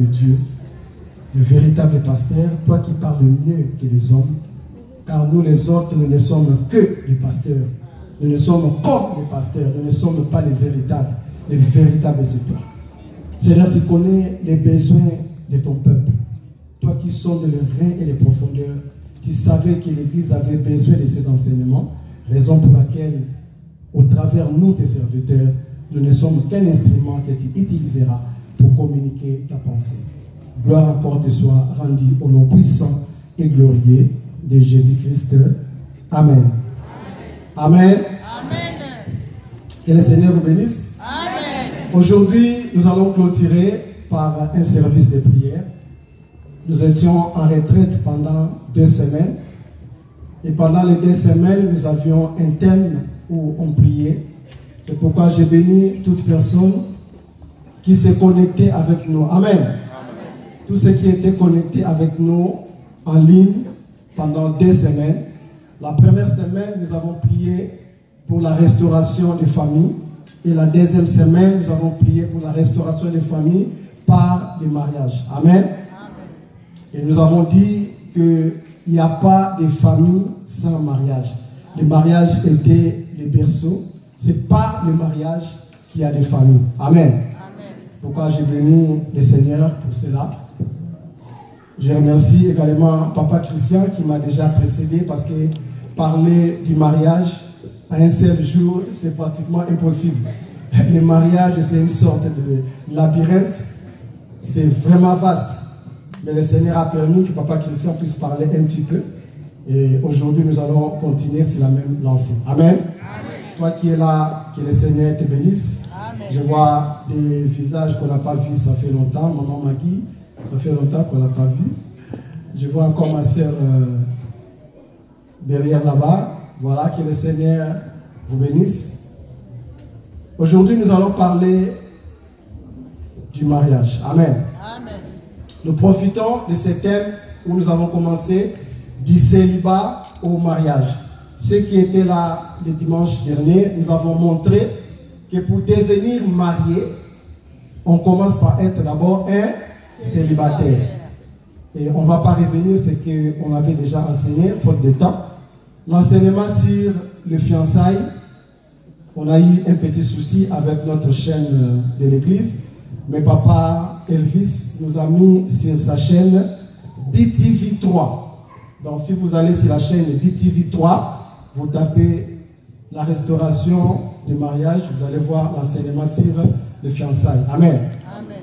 véritable Dieu, le véritable pasteur, toi qui parles mieux que les hommes, car nous les autres, nous ne sommes que les pasteurs. Nous ne sommes comme les pasteurs, nous ne sommes pas les véritables. Les véritables, c'est toi. Seigneur, tu connais les besoins de ton peuple. Toi qui sondes les reins et les profondeurs, tu savais que l'Église avait besoin de cet enseignement, raison pour laquelle, au travers nous, tes serviteurs, nous ne sommes qu'un instrument que tu utiliseras pour communiquer ta pensée. Gloire encore te soit rendue au nom puissant et glorieux de Jésus-Christ. Amen. Amen. Amen. Que le Seigneur vous bénisse. Amen. Aujourd'hui, nous allons clôturer par un service de prière. Nous étions en retraite pendant 2 semaines. Et pendant les 2 semaines, nous avions un thème où on priait. C'est pourquoi j'ai béni toute personne qui s'est connectée avec nous. Amen. Amen. Tous ceux qui étaient connectés avec nous en ligne pendant 2 semaines. La première semaine, nous avons prié pour la restauration des familles. Et la deuxième semaine, nous avons prié pour la restauration des familles par les mariages. Amen. Amen. Et nous avons dit qu'il n'y a pas de famille sans mariage. Le mariage était le berceau. Ce n'est pas le mariage qui a des familles. Amen. Amen. Pourquoi j'ai béni le Seigneur pour cela. Je remercie également Papa Christian qui m'a déjà précédé parce que parler du mariage à un seul jour, c'est pratiquement impossible. Le mariage, c'est une sorte de labyrinthe. C'est vraiment vaste. Mais le Seigneur a permis que Papa Christian puisse parler un petit peu. Et aujourd'hui, nous allons continuer sur la même lancée. Amen. Amen. Toi qui es là, que le Seigneur te bénisse. Amen. Je vois des visages qu'on n'a pas vus, ça fait longtemps. Maman Magui, ça fait longtemps qu'on n'a pas vu. Je vois encore ma soeur derrière là-bas. Voilà, que le Seigneur vous bénisse. Aujourd'hui, nous allons parler du mariage. Amen. Amen. Nous profitons de ce thème où nous avons commencé du célibat au mariage. Ceux qui étaient là le dimanche dernier, nous avons montré que pour devenir marié, on commence par être d'abord un célibataire. Et on ne va pas revenir sur ce qu'on avait déjà enseigné, faute de temps. L'enseignement sur le fiançailles, on a eu un petit souci avec notre chaîne de l'église. Mais papa Elvis nous a mis sur sa chaîne BTV 3. Donc si vous allez sur la chaîne BTV 3, vous tapez la restauration du mariage, vous allez voir l'enseignement sur le fiançailles. Amen. Amen.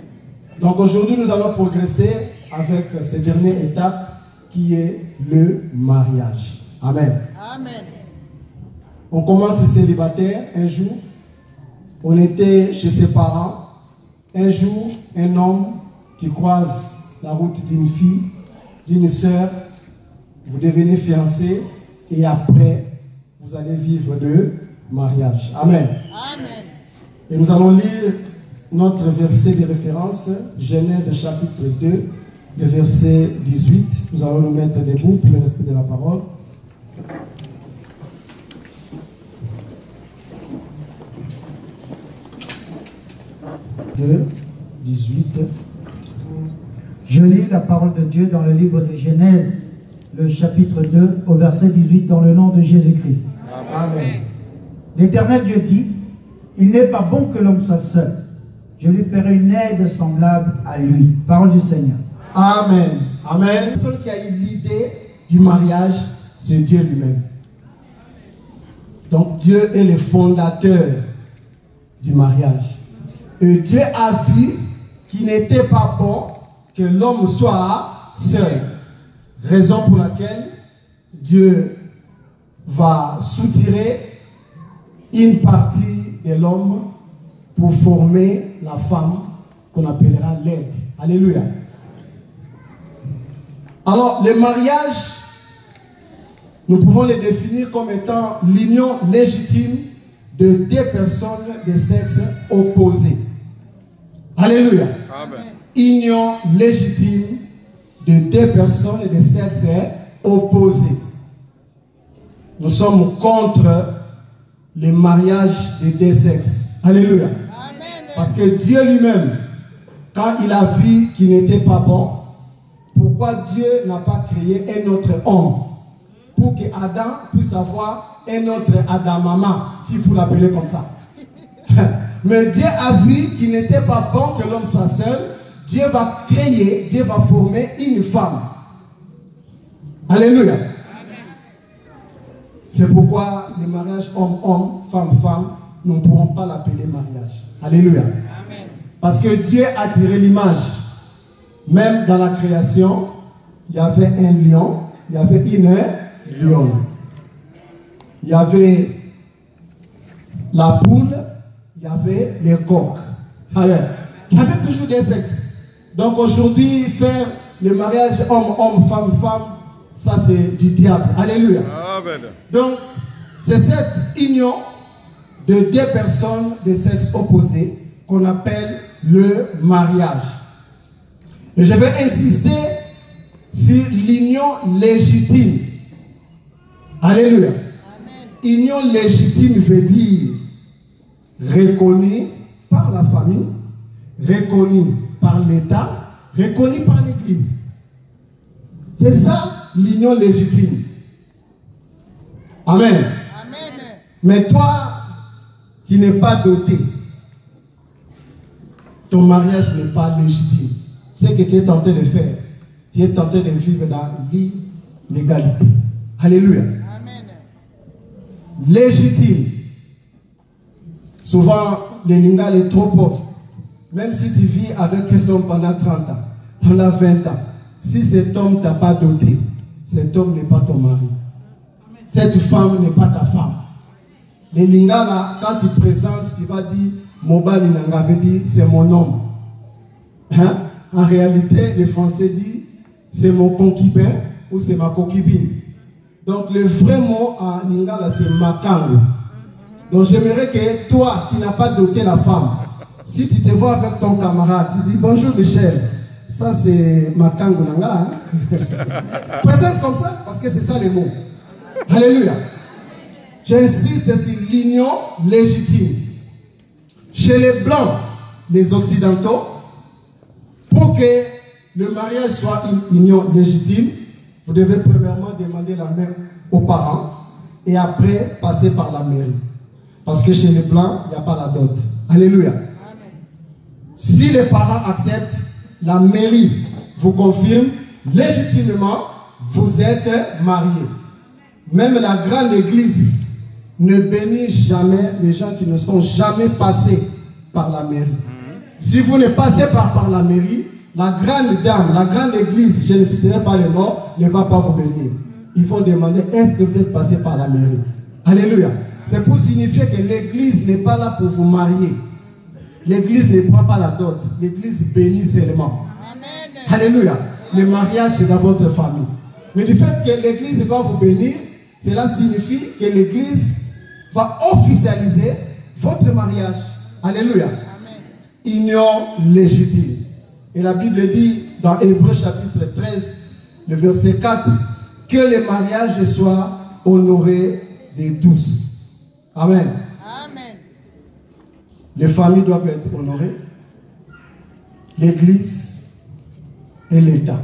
Donc aujourd'hui nous allons progresser avec cette dernière étape qui est le mariage. Amen. Amen. On commence célibataire un jour. On était chez ses parents. Un jour, un homme qui croise la route d'une fille, d'une sœur, vous devenez fiancé et après, vous allez vivre le mariage. Amen. Amen. Et nous allons lire notre verset de référence, Genèse chapitre 2, le verset 18. Nous allons nous mettre debout pour le reste de la parole. De 18. Je lis la parole de Dieu dans le livre de Genèse, le chapitre 2, au verset 18, dans le nom de Jésus-Christ. Amen. L'Éternel Dieu dit, il n'est pas bon que l'homme soit seul. Je lui ferai une aide semblable à lui. Parole du Seigneur. Amen. Amen. La personne qui a eu l'idée du mariage, c'est Dieu lui-même. Donc Dieu est le fondateur du mariage. Et Dieu a vu qu'il n'était pas bon que l'homme soit seul. Raison pour laquelle Dieu va soutirer une partie de l'homme pour former la femme qu'on appellera l'aide. Alléluia. Alors, le mariage, nous pouvons le définir comme étant l'union légitime de 2 personnes de sexe opposé. Alléluia. Amen. Union légitime de 2 personnes de sexe opposé. Nous sommes contre le mariage de 2 sexes. Alléluia. Amen. Parce que Dieu lui-même, quand il a vu qu'il n'était pas bon, pourquoi Dieu n'a pas créé un autre homme pour que Adam puisse avoir un autre Adam-Maman, si vous l'appelez comme ça. Mais Dieu a vu qu'il n'était pas bon que l'homme soit seul. Dieu va créer, Dieu va former une femme. Alléluia. C'est pourquoi le mariage homme-homme, femme-femme, nous ne pourrons pas l'appeler mariage. Alléluia. Amen. Parce que Dieu a tiré l'image. Même dans la création, il y avait un lion, il y avait une lionne. Il y avait la poule, il y avait les coqs. Alors, il y avait toujours des sexes. Donc aujourd'hui, faire le mariage homme-homme, femme-femme, ça c'est du diable. Alléluia. Amen. Donc, c'est cette union de deux personnes de sexe opposé qu'on appelle le mariage. Et je vais insister sur l'union légitime. Alléluia. Amen. Union légitime veut dire reconnue par la famille, reconnue par l'État, reconnue par l'Église. C'est ça l'union légitime. Amen. Amen. Mais toi qui n'es pas doté, ton mariage n'est pas légitime. Ce que tu es tenté de faire, tu es tenté de vivre dans l'illégalité. Alléluia. Amen. Légitime. Souvent, le lingal est trop pauvre. Même si tu vis avec un homme pendant 30 ans, pendant 20 ans, si cet homme ne t'a pas doté, cet homme n'est pas ton mari. Cette femme n'est pas ta femme. Le lingala, quand tu présentes, tu vas dire, Moba Linanga veut dire, c'est mon homme. Hein? En réalité, les Français disent, c'est mon concubin ou c'est ma concubine. Donc le vrai mot en lingala, c'est makango. Donc j'aimerais que toi, qui n'as pas doté la femme, si tu te vois avec ton camarade, tu dis, bonjour Michel, ça c'est makango nanga. Hein? Présente comme ça, parce que c'est ça les mots. Alléluia. J'insiste sur l'union légitime. Chez les Blancs, les Occidentaux, pour que le mariage soit une union légitime, vous devez premièrement demander la main aux parents et après passer par la mairie. Parce que chez les Blancs, il n'y a pas la dot. Alléluia. Amen. Si les parents acceptent, la mairie vous confirme légitimement, vous êtes mariés. Même la grande église ne bénit jamais les gens qui ne sont jamais passés par la mairie. Si vous ne passez pas par la mairie, la grande dame, la grande église, je ne citerai pas les noms, ne va pas vous bénir. Il faut demander, est-ce que vous êtes passé par la mairie? Alléluia. C'est pour signifier que l'église n'est pas là pour vous marier. L'église ne prend pas la dot. L'église bénit seulement. Amen. Alléluia. Le mariage, c'est dans votre famille. Mais du fait que l'église va vous bénir, cela signifie que l'église va officialiser votre mariage. Alléluia. Amen. Union légitime. Et la Bible dit dans Hébreux chapitre 13, le verset 4, que le mariage soit honoré de tous. Amen. Amen. Les familles doivent être honorées, l'église et l'État.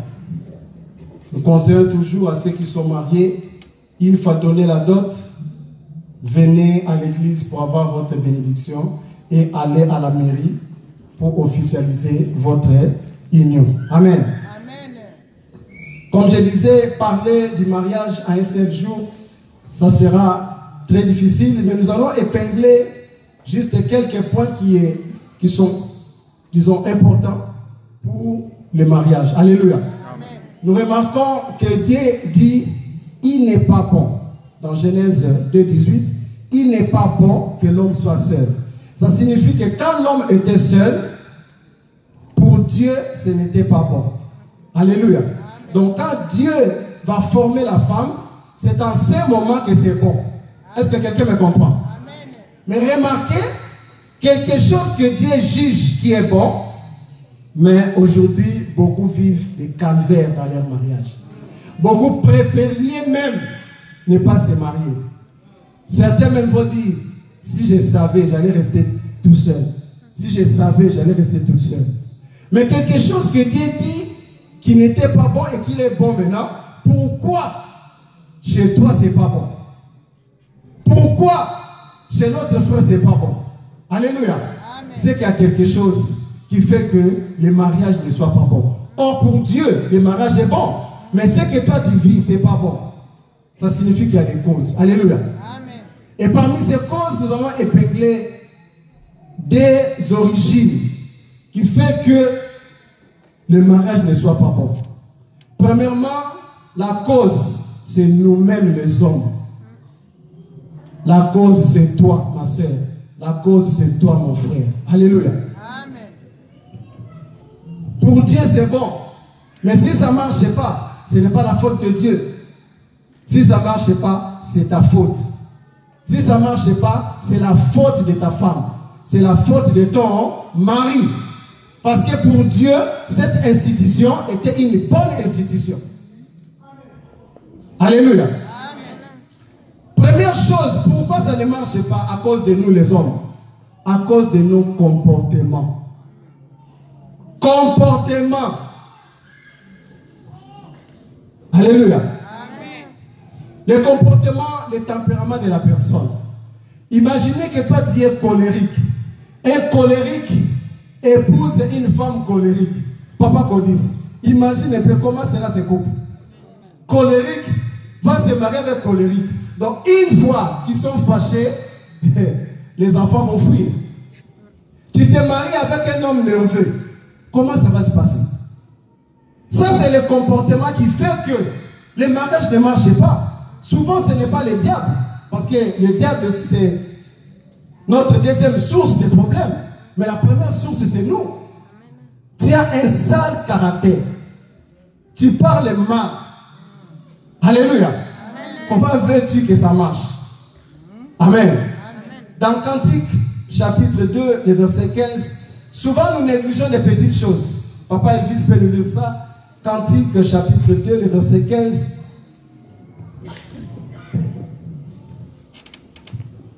Nous conseillons toujours à ceux qui sont mariés, une fois donné la dot, venez à l'église pour avoir votre bénédiction et allez à la mairie pour officialiser votre union. Amen. Amen. Comme je disais, parler du mariage à un seul jour, ça sera très difficile, mais nous allons épingler juste quelques points qui sont, disons, importants pour le mariage. Alléluia. Amen. Nous remarquons que Dieu dit, il n'est pas bon. Dans Genèse 2,18, il n'est pas bon que l'homme soit seul. Ça signifie que quand l'homme était seul, pour Dieu, ce n'était pas bon. Alléluia. Amen. Donc quand Dieu va former la femme, c'est en ce moment que c'est bon. Est-ce que quelqu'un me comprend? Amen. Mais remarquez, quelque chose que Dieu juge qui est bon, mais aujourd'hui, beaucoup vivent des calvaires dans leur mariage. Beaucoup préfériez même ne pas se marier. Certains même vont dire, si je savais, j'allais rester tout seul. Si je savais, j'allais rester toute seule. Mais quelque chose que Dieu dit qui n'était pas bon et qu'il est bon maintenant, pourquoi chez toi c'est pas bon? Pourquoi chez l'autre frère c'est pas bon? Alléluia. C'est qu'il y a quelque chose qui fait que le mariage ne soit pas bon. Or pour Dieu, le mariage est bon. Mais ce que toi tu vis, c'est pas bon. Ça signifie qu'il y a des causes. Alléluia. Amen. Et parmi ces causes, nous avons épinglé des origines qui fait que le mariage ne soit pas bon. Premièrement, la cause, c'est nous-mêmes les hommes. La cause, c'est toi, ma soeur. La cause, c'est toi, mon frère. Alléluia. Amen. Pour Dieu, c'est bon. Mais si ça ne marche pas, ce n'est pas la faute de Dieu. Si ça ne marche pas, c'est ta faute. Si ça ne marche pas, c'est la faute de ta femme. C'est la faute de ton mari. Parce que pour Dieu, cette institution était une bonne institution. Alléluia. Amen. Première chose, pourquoi ça ne marche pas? À cause de nous les hommes. À cause de nos comportements. Comportement. Alléluia. Amen. Le comportement, le tempérament de la personne. Imaginez que toi tu es colérique. Un colérique épouse une femme colérique. Papa Godis, imagine un peu comment sera ce couple. Colérique va se marier avec colérique. Donc une fois qu'ils sont fâchés, les enfants vont fuir. Tu te maries avec un homme nerveux. Comment ça va se passer? Ça c'est le comportement qui fait que le mariage ne marche pas. Souvent ce n'est pas le diable. Parce que le diable c'est notre deuxième source de problème. Mais la première source, c'est nous. Tu as un sale caractère. Tu parles mal. Alléluia. Amen. Comment veux-tu que ça marche? Amen. Amen. Dans Cantique, chapitre 2, le verset 15, souvent nous négligeons des petites choses. Papa Elvis peut nous dire ça. Cantique, chapitre 2, le verset 15.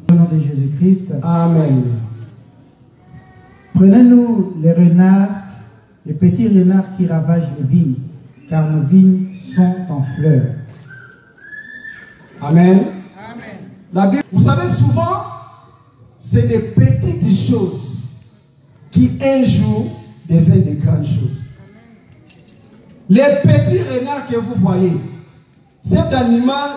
Au nom de Jésus-Christ. Amen. Prenez-nous les renards, les petits renards qui ravagent les vignes, car nos vignes sont en fleurs. Amen. Amen. La Bible, vous savez, souvent, c'est des petites choses qui un jour deviennent des grandes choses. Les petits renards que vous voyez, cet animal,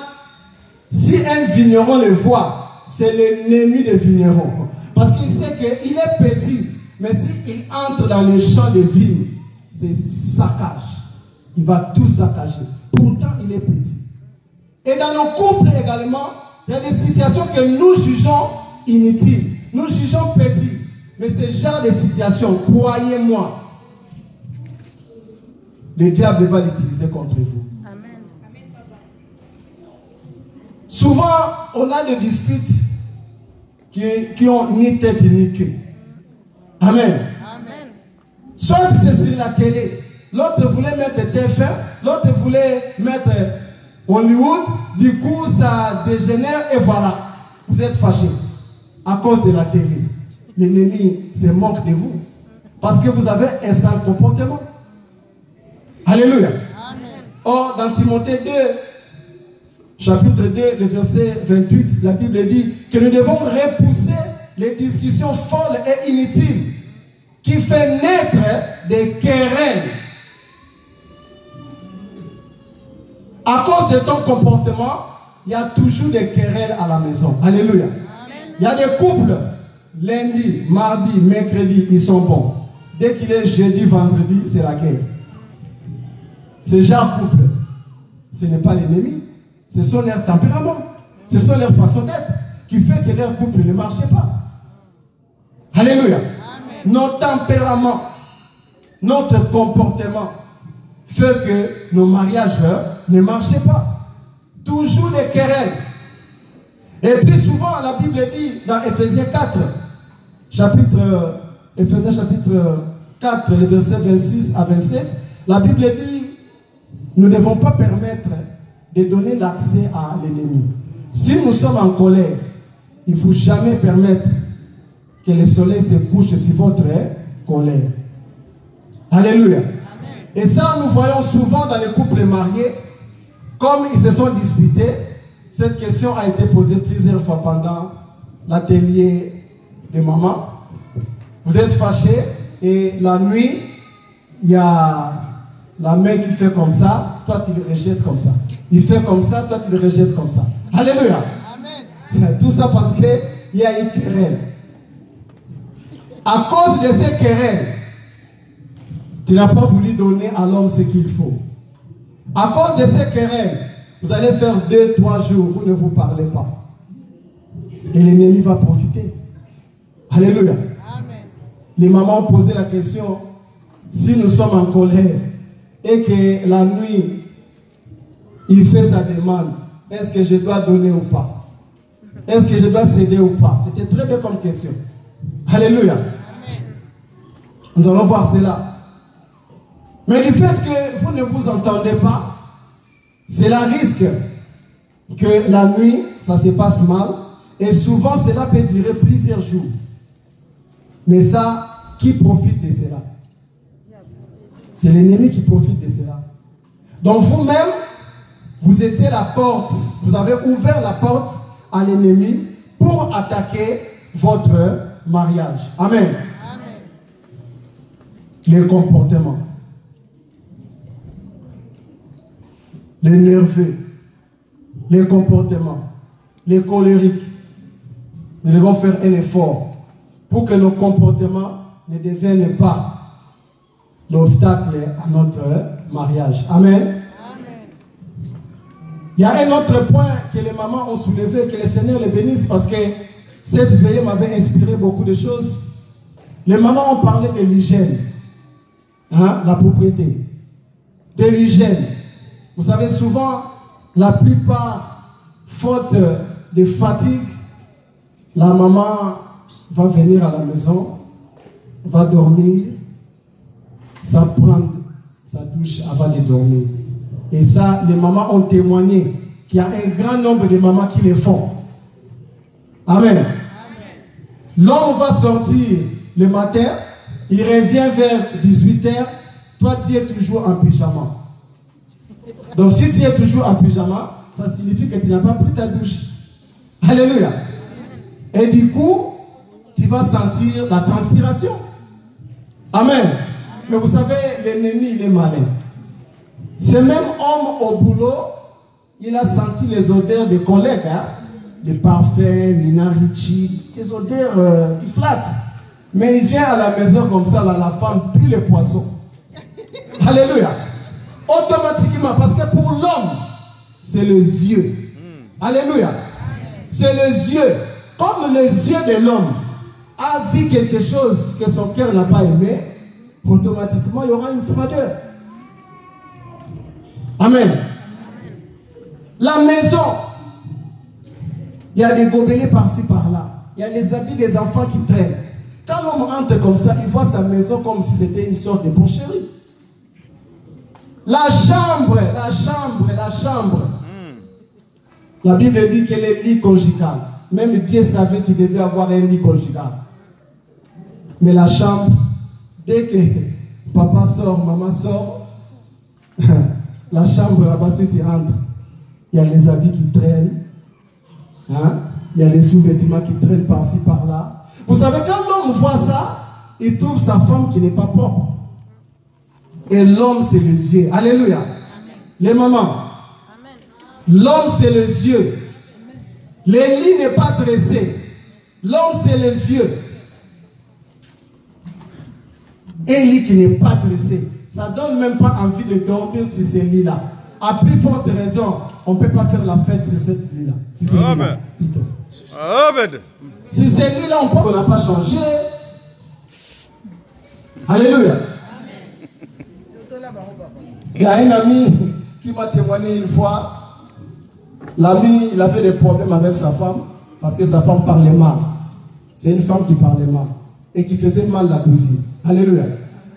si un vigneron le voit, c'est l'ennemi des vignerons. Parce qu'il sait qu'il est petit. Mais s'il entre dans le champ de vigne, c'est saccage. Il va tout saccager. Pourtant, il est petit. Et dans nos couples également, il y a des situations que nous jugeons inutiles. Nous jugeons petits. Mais ce genre de situation, croyez-moi, le diable va l'utiliser contre vous. Amen. Souvent, on a des disputes qui ont ni tête ni queue. Amen. Amen. Soit c'est sur la télé, l'autre voulait mettre TF1, l'autre voulait mettre Hollywood, du coup ça dégénère et voilà, vous êtes fâchés à cause de la télé. L'ennemi se moque de vous parce que vous avez un sale comportement. Alléluia. Amen. Or, dans Timothée 2, chapitre 2, le verset 28, la Bible dit que nous devons repousser les discussions folles et inutiles qui font naître des querelles. À cause de ton comportement, il y a toujours des querelles à la maison. Alléluia. Amen. Il y a des couples, lundi, mardi, mercredi, ils sont bons. Dès qu'il est jeudi, vendredi, c'est la guerre. Ce genre couple, ce n'est pas l'ennemi. Ce sont leurs tempéraments. Ce sont leurs façons d'être qui fait que leur couple ne marche pas. Alléluia. Amen. Nos tempéraments, notre comportement fait que nos mariages ne marchaient pas. Toujours des querelles. Et puis souvent, la Bible dit dans Éphésiens 4, Éphésiens chapitre 4, les versets 26 à 27, la Bible dit, nous ne devons pas permettre de donner l'accès à l'ennemi. Si nous sommes en colère, il ne faut jamais permettre que le soleil se couche sur votre colère. Alléluia. Et ça, nous voyons souvent dans les couples mariés, comme ils se sont disputés, cette question a été posée plusieurs fois pendant l'atelier de maman. Vous êtes fâchés et la nuit, il y a la main qui fait comme ça, toi tu le rejettes comme ça. Il fait comme ça, toi tu le rejettes comme ça. Alléluia. Amen. Tout ça parce qu'il y a une querelle. À cause de ces querelles, tu n'as pas voulu donner à l'homme ce qu'il faut. À cause de ces querelles, vous allez faire 2-3 jours, vous ne vous parlez pas. Et l'ennemi va profiter. Alléluia. Amen. Les mamans ont posé la question, si nous sommes en colère et que la nuit, il fait sa demande, est-ce que je dois donner ou pas? Est-ce que je dois céder ou pas? C'était très bien comme question. Alléluia. Amen. Nous allons voir cela. Mais du fait que vous ne vous entendez pas, cela risque que la nuit, ça se passe mal. Et souvent, cela peut durer plusieurs jours. Mais ça, qui profite de cela? C'est l'ennemi qui profite de cela. Donc vous-même, vous étiez la porte, vous avez ouvert la porte à l'ennemi pour attaquer votre mariage. Amen. Amen. Les comportements. Les nerveux, les comportements, les colériques. Nous devons faire un effort pour que nos comportements ne deviennent pas l'obstacle à notre mariage. Amen. Amen. Il y a un autre point que les mamans ont soulevé, que le Seigneur les bénisse, parce que cette veillée m'avait inspiré beaucoup de choses. Les mamans ont parlé de l'hygiène, hein, la propriété, de l'hygiène. Vous savez, souvent, la plupart, faute de fatigue, la maman va venir à la maison, va dormir, sans prendre sa douche avant de dormir. Et ça, les mamans ont témoigné qu'il y a un grand nombre de mamans qui le font. Amen. L'homme va sortir le matin, il revient vers 18 h, toi tu es toujours en pyjama. Donc si tu es toujours en pyjama, ça signifie que tu n'as pas pris ta douche. Alléluia. Et du coup, tu vas sentir la transpiration. Amen. Mais vous savez, l'ennemi, il est malin. Ce même homme au boulot, il a senti les odeurs des collègues, hein? Les parfums, Nina Ricci, les odeurs, il flatte. Mais il vient à la maison comme ça, là, la femme pue les poissons. Alléluia. Automatiquement, parce que pour l'homme, c'est les yeux. Alléluia. C'est les yeux. Comme les yeux de l'homme a vu quelque chose que son cœur n'a pas aimé, automatiquement il y aura une froideur. Amen. La maison, il y a des gobelets par-ci par-là. Il y a les habits des enfants qui traînent. Quand l'homme entre comme ça, il voit sa maison comme si c'était une sorte de boucherie. La chambre. La Bible dit qu'elle est lit conjugal. Même Dieu savait qu'il devait avoir un lit conjugal. Mais la chambre, dès que papa sort, maman sort, la chambre là-bas, si tu rentres, il y a les habits qui traînent. Hein? Il y a les sous-vêtements qui traînent par-ci, par-là. Vous savez, quand l'homme voit ça, il trouve sa femme qui n'est pas propre. Et l'homme, c'est les yeux. Alléluia. Amen. Les mamans. L'homme, c'est les yeux. Le lit n'est pas dressé. L'homme, c'est les yeux. Un lit qui n'est pas dressé, ça ne donne même pas envie de dormir sur ces lits-là. À plus forte raison, on ne peut pas faire la fête sur cette lit-là. Amen. Si ces lits-là, on n'a pas changé. Alléluia. Il y a un ami qui m'a témoigné une fois. L'ami, il avait des problèmes avec sa femme parce que sa femme parlait mal. C'est une femme qui parlait mal et qui faisait mal la cuisine. Alléluia.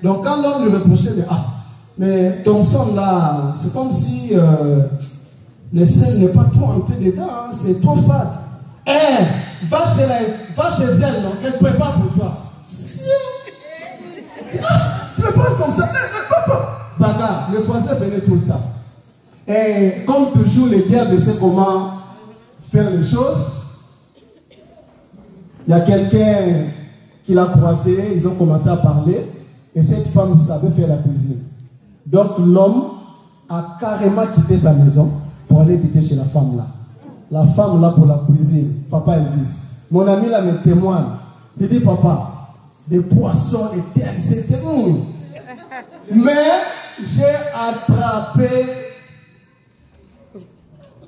Donc quand l'homme lui reprochait, mais ton son là, c'est comme si le sel n'est pas trop entré dedans, hein, c'est trop fade. Va chez elle, donc elle prépare pour toi. Tu prépares comme ça. hasard, le voisin venait tout le temps. Et comme toujours, le diable sait comment faire les choses. Il y a quelqu'un qui l'a croisé, ils ont commencé à parler, et cette femme savait faire la cuisine. Donc l'homme a carrément quitté sa maison pour aller habiter chez la femme là. La femme là pour la cuisine, papa Elvis. Mon ami là me témoigne. Il dit, papa, des poissons étaient, c'était mais j'ai attrapé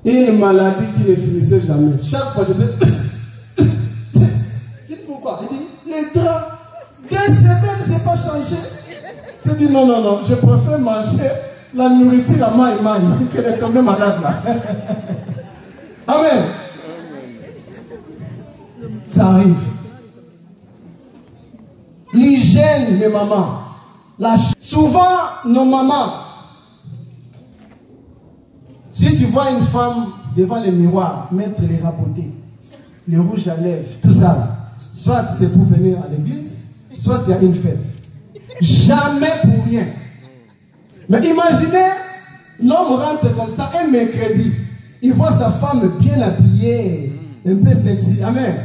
une maladie qui ne finissait jamais. Chaque fois je dis, pourquoi? Il dit, les draps, 2 semaines, c'est pas changé. Je dis, non, non, non, je préfère manger la nourriture à maille que de tomber malade là. Amen. Ça arrive. L'hygiène, mes mamans. Souvent, nos mamans, si tu vois une femme devant le miroir, mettre les rabotés, les rouges à lèvres, tout ça, soit c'est pour venir à l'église, soit il y a une fête. Jamais pour rien. Mais imaginez, l'homme rentre comme ça un mercredi, il voit sa femme bien habillée, un peu sexy. Amen.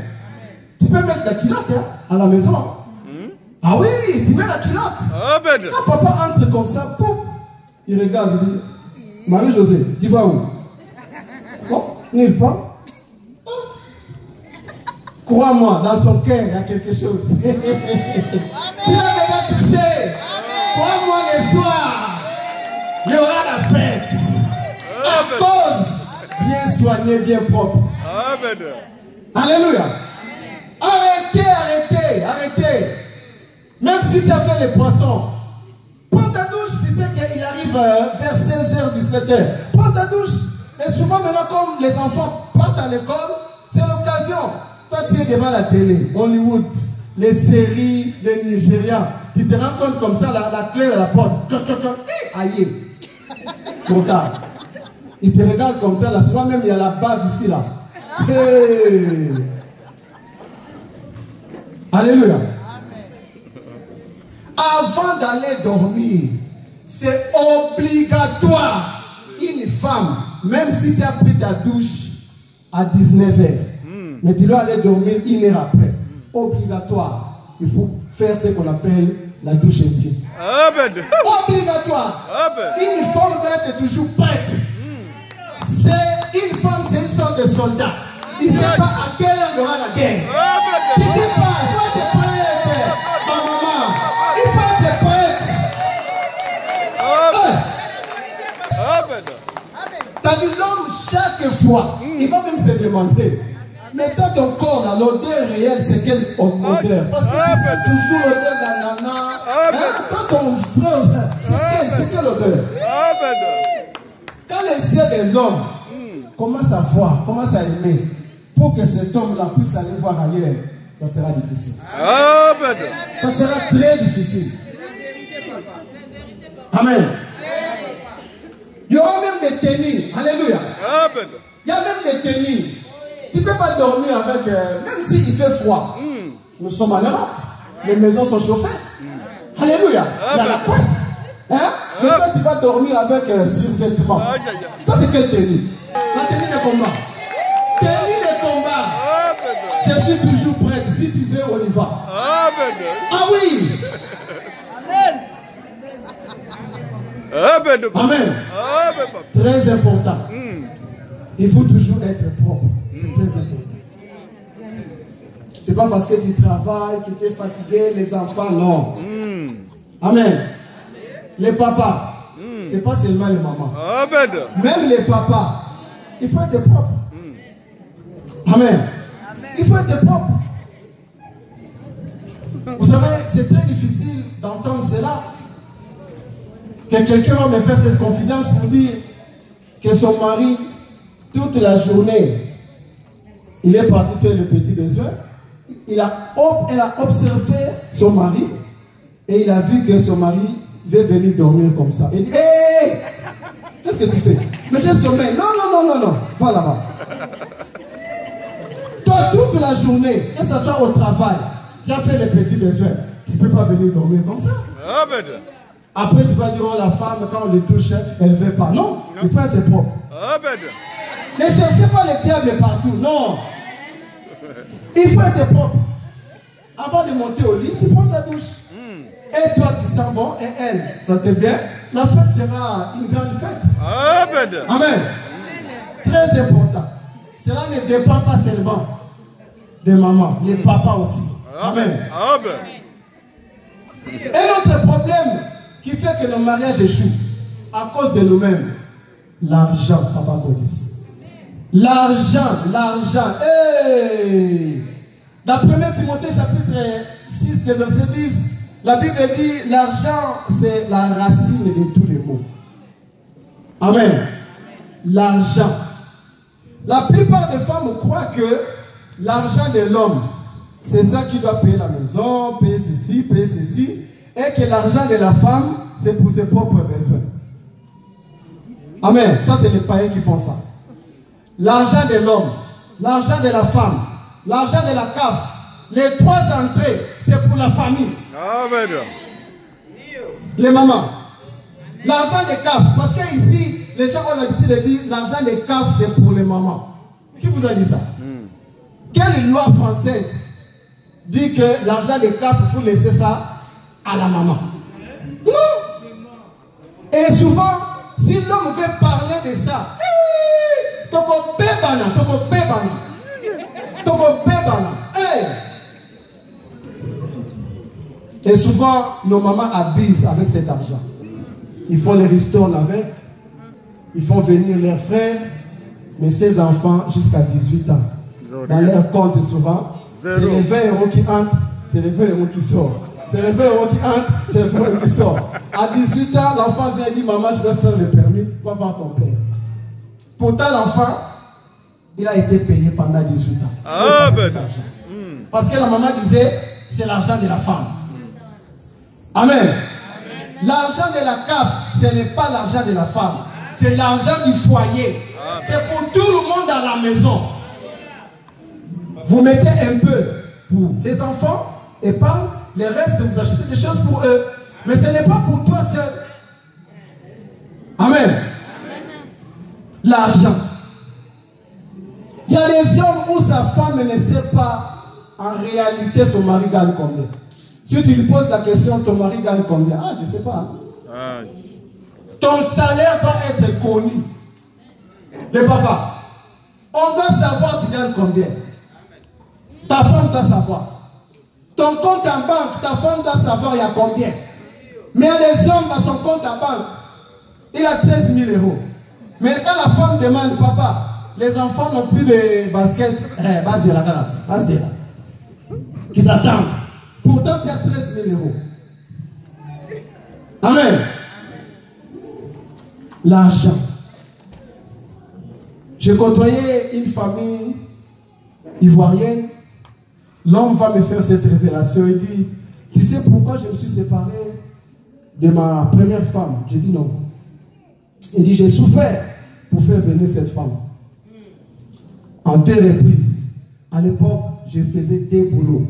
Tu peux mettre la culotte à la maison. Ah oui, tu mets la culotte. Quand papa entre comme ça, pouf, il regarde, il dit, Marie-Josée, tu vas où? Bon, nulle part. Crois-moi, dans son cœur, il y a quelque chose. Il a déjà touché. Crois-moi, le soir, il y aura la fête. À cause, bien soigné, bien propre. Alléluia. Arrêtez, arrêtez, arrêtez. Même si tu as fait les poissons, prends ta douche, tu sais qu'il arrive vers 16h, 17h. Prends ta douche. Et souvent maintenant, comme les enfants partent à l'école, c'est l'occasion. Toi, tu es devant la télé, Hollywood, les séries, les Nigériens. Tu te rends compte comme ça, la clé de la porte. Aïe. Trop tard. Il te regarde comme ça, là. Soi-même, il y a la bave ici, là. Hey. Alléluia. Avant d'aller dormir, c'est obligatoire. Une femme, même si tu as pris ta douche à 19h, mais tu dois aller dormir 1 heure après. Obligatoire. Il faut faire ce qu'on appelle la douche intime. Obligatoire. Une femme doit être toujours prête. Une femme, c'est une sorte de soldat. Il ne sait pas à quelle heure il y aura la guerre. Il ne sait pas. Il faut être prête. Ma maman, il faut être prête. T'as dit l'homme, chaque fois, il va même se demander, mais dans ton corps, l'odeur réelle, c'est quelle odeur? Parce que c'est toujours l'odeur d'ananas. Quand ton frère, c'est quelle odeur? Quand les yeux de l'homme commencent à voir, commencent à aimer, pour que cet homme-là puisse aller voir ailleurs, ça sera difficile. Ça sera très difficile. Amen. Il y aura même des tenues. Alléluia. Il y a même des tenues. Tu ne peux pas dormir avec, même s'il fait froid. Nous sommes en Europe. Les maisons sont chauffées. Alléluia. Il y a la couette. Hein? Mais toi, tu vas dormir avec survêtement. Ça, c'est quelle tenue? La tenue de combat. Tenue de combat. Je suis toujours prête. Si tu veux, on y va. Ah oui. Amen. Très important. Il faut toujours être propre. C'est très important. C'est pas parce que tu travailles, que tu es fatigué, les enfants, non. Amen. Les papas, c'est pas seulement les mamans. Même les papas, il faut être propre. Amen. Il faut être propre. Vous savez, c'est très difficile d'entendre cela. Que quelqu'un va me faire cette confidence pour dire que son mari, toute la journée, il est parti faire le petit besoin. Elle a observé son mari et il a vu que son mari veut venir dormir comme ça. Il dit, hé, qu'est-ce que tu fais? Mais j'ai sommeil. Non, non, non, non, non. Va là-bas. Toi, toute la journée, que ce soit au travail, tu as fait les petits besoins. Tu ne peux pas venir dormir comme ça. Après, tu vas dire, oh, la femme, quand on le touche, elle ne veut pas. Non, il faut être propre. Ne cherchez pas le diable partout, non. Il faut être propre. Avant de monter au lit, tu prends ta douche. Et toi qui sens bon, et elle, ça te vient. La fête sera une grande fête. Amen. Très important. Cela ne dépend pas seulement des mamans, les papas aussi. Amen. Et notre problème qui fait que nos mariages échouent, à cause de nous-mêmes, l'argent, papa Godis. L'argent. Hey! D'après 1 Timothée chapitre 6, verset 10, la Bible dit, l'argent, c'est la racine de tous les maux. Amen. L'argent. La plupart des femmes croient que l'argent de l'homme, c'est ça qui doit payer la maison, payer ceci, et que l'argent de la femme, c'est pour ses propres besoins. Amen. Ça, c'est les païens qui font ça. L'argent de l'homme, l'argent de la femme, l'argent de la CAF, les 3 entrées, c'est pour la famille. Amen. Les mamans. L'argent des CAF, parce que ici, les gens ont l'habitude de dire l'argent des CAF, c'est pour les mamans. Qui vous a dit ça? Quelle loi française dit que l'argent des CAF, il faut laisser ça à la maman? Non. Et souvent, si l'homme veut parler de ça, toko bébana. Et souvent, nos mamans abusent avec cet argent. Ils font les ristournes avec, ils font venir leurs frères, mais ces enfants, jusqu'à 18 ans, dans leur compte souvent, c'est les 20 € qui entrent, c'est les 20 € qui sortent. C'est les 20 € qui entrent, c'est les 20 € qui sortent. À 18 ans, l'enfant vient dire, maman, je vais faire le permis pour voir ton père. Pourtant, l'enfant, il a été payé pendant 18 ans. Parce que la maman disait, c'est l'argent de la femme. Amen. L'argent de la CAF, ce n'est pas l'argent de la femme. C'est l'argent du foyer. C'est pour tout le monde dans la maison. Vous mettez un peu pour les enfants, et pas les restes, vous achetez des choses pour eux. Mais ce n'est pas pour toi seul. Amen. L'argent. Il y a des hommes où sa femme ne sait pas en réalité son mari gagne combien. Si tu lui poses la question, ton mari gagne combien? Ah, je ne sais pas. Ton salaire doit être connu. Le papa, on doit savoir tu gagnes combien. Ta femme doit savoir. Ton compte en banque, ta femme doit savoir il y a combien. Mais il y a des hommes dans son compte en banque, il a 13 000 €. Mais quand la femme demande, papa, les enfants n'ont plus de basket, vas-y la carte, vas-y là. Qui s'attendent. Pourtant, tu as 13 000 €. Amen. L'argent. J'ai côtoyé une famille ivoirienne. L'homme va me faire cette révélation. Il dit, tu sais pourquoi je me suis séparé de ma première femme? J'ai dit non. Il dit, j'ai souffert pour faire venir cette femme. En 2 reprises. À l'époque, je faisais 2 boulots.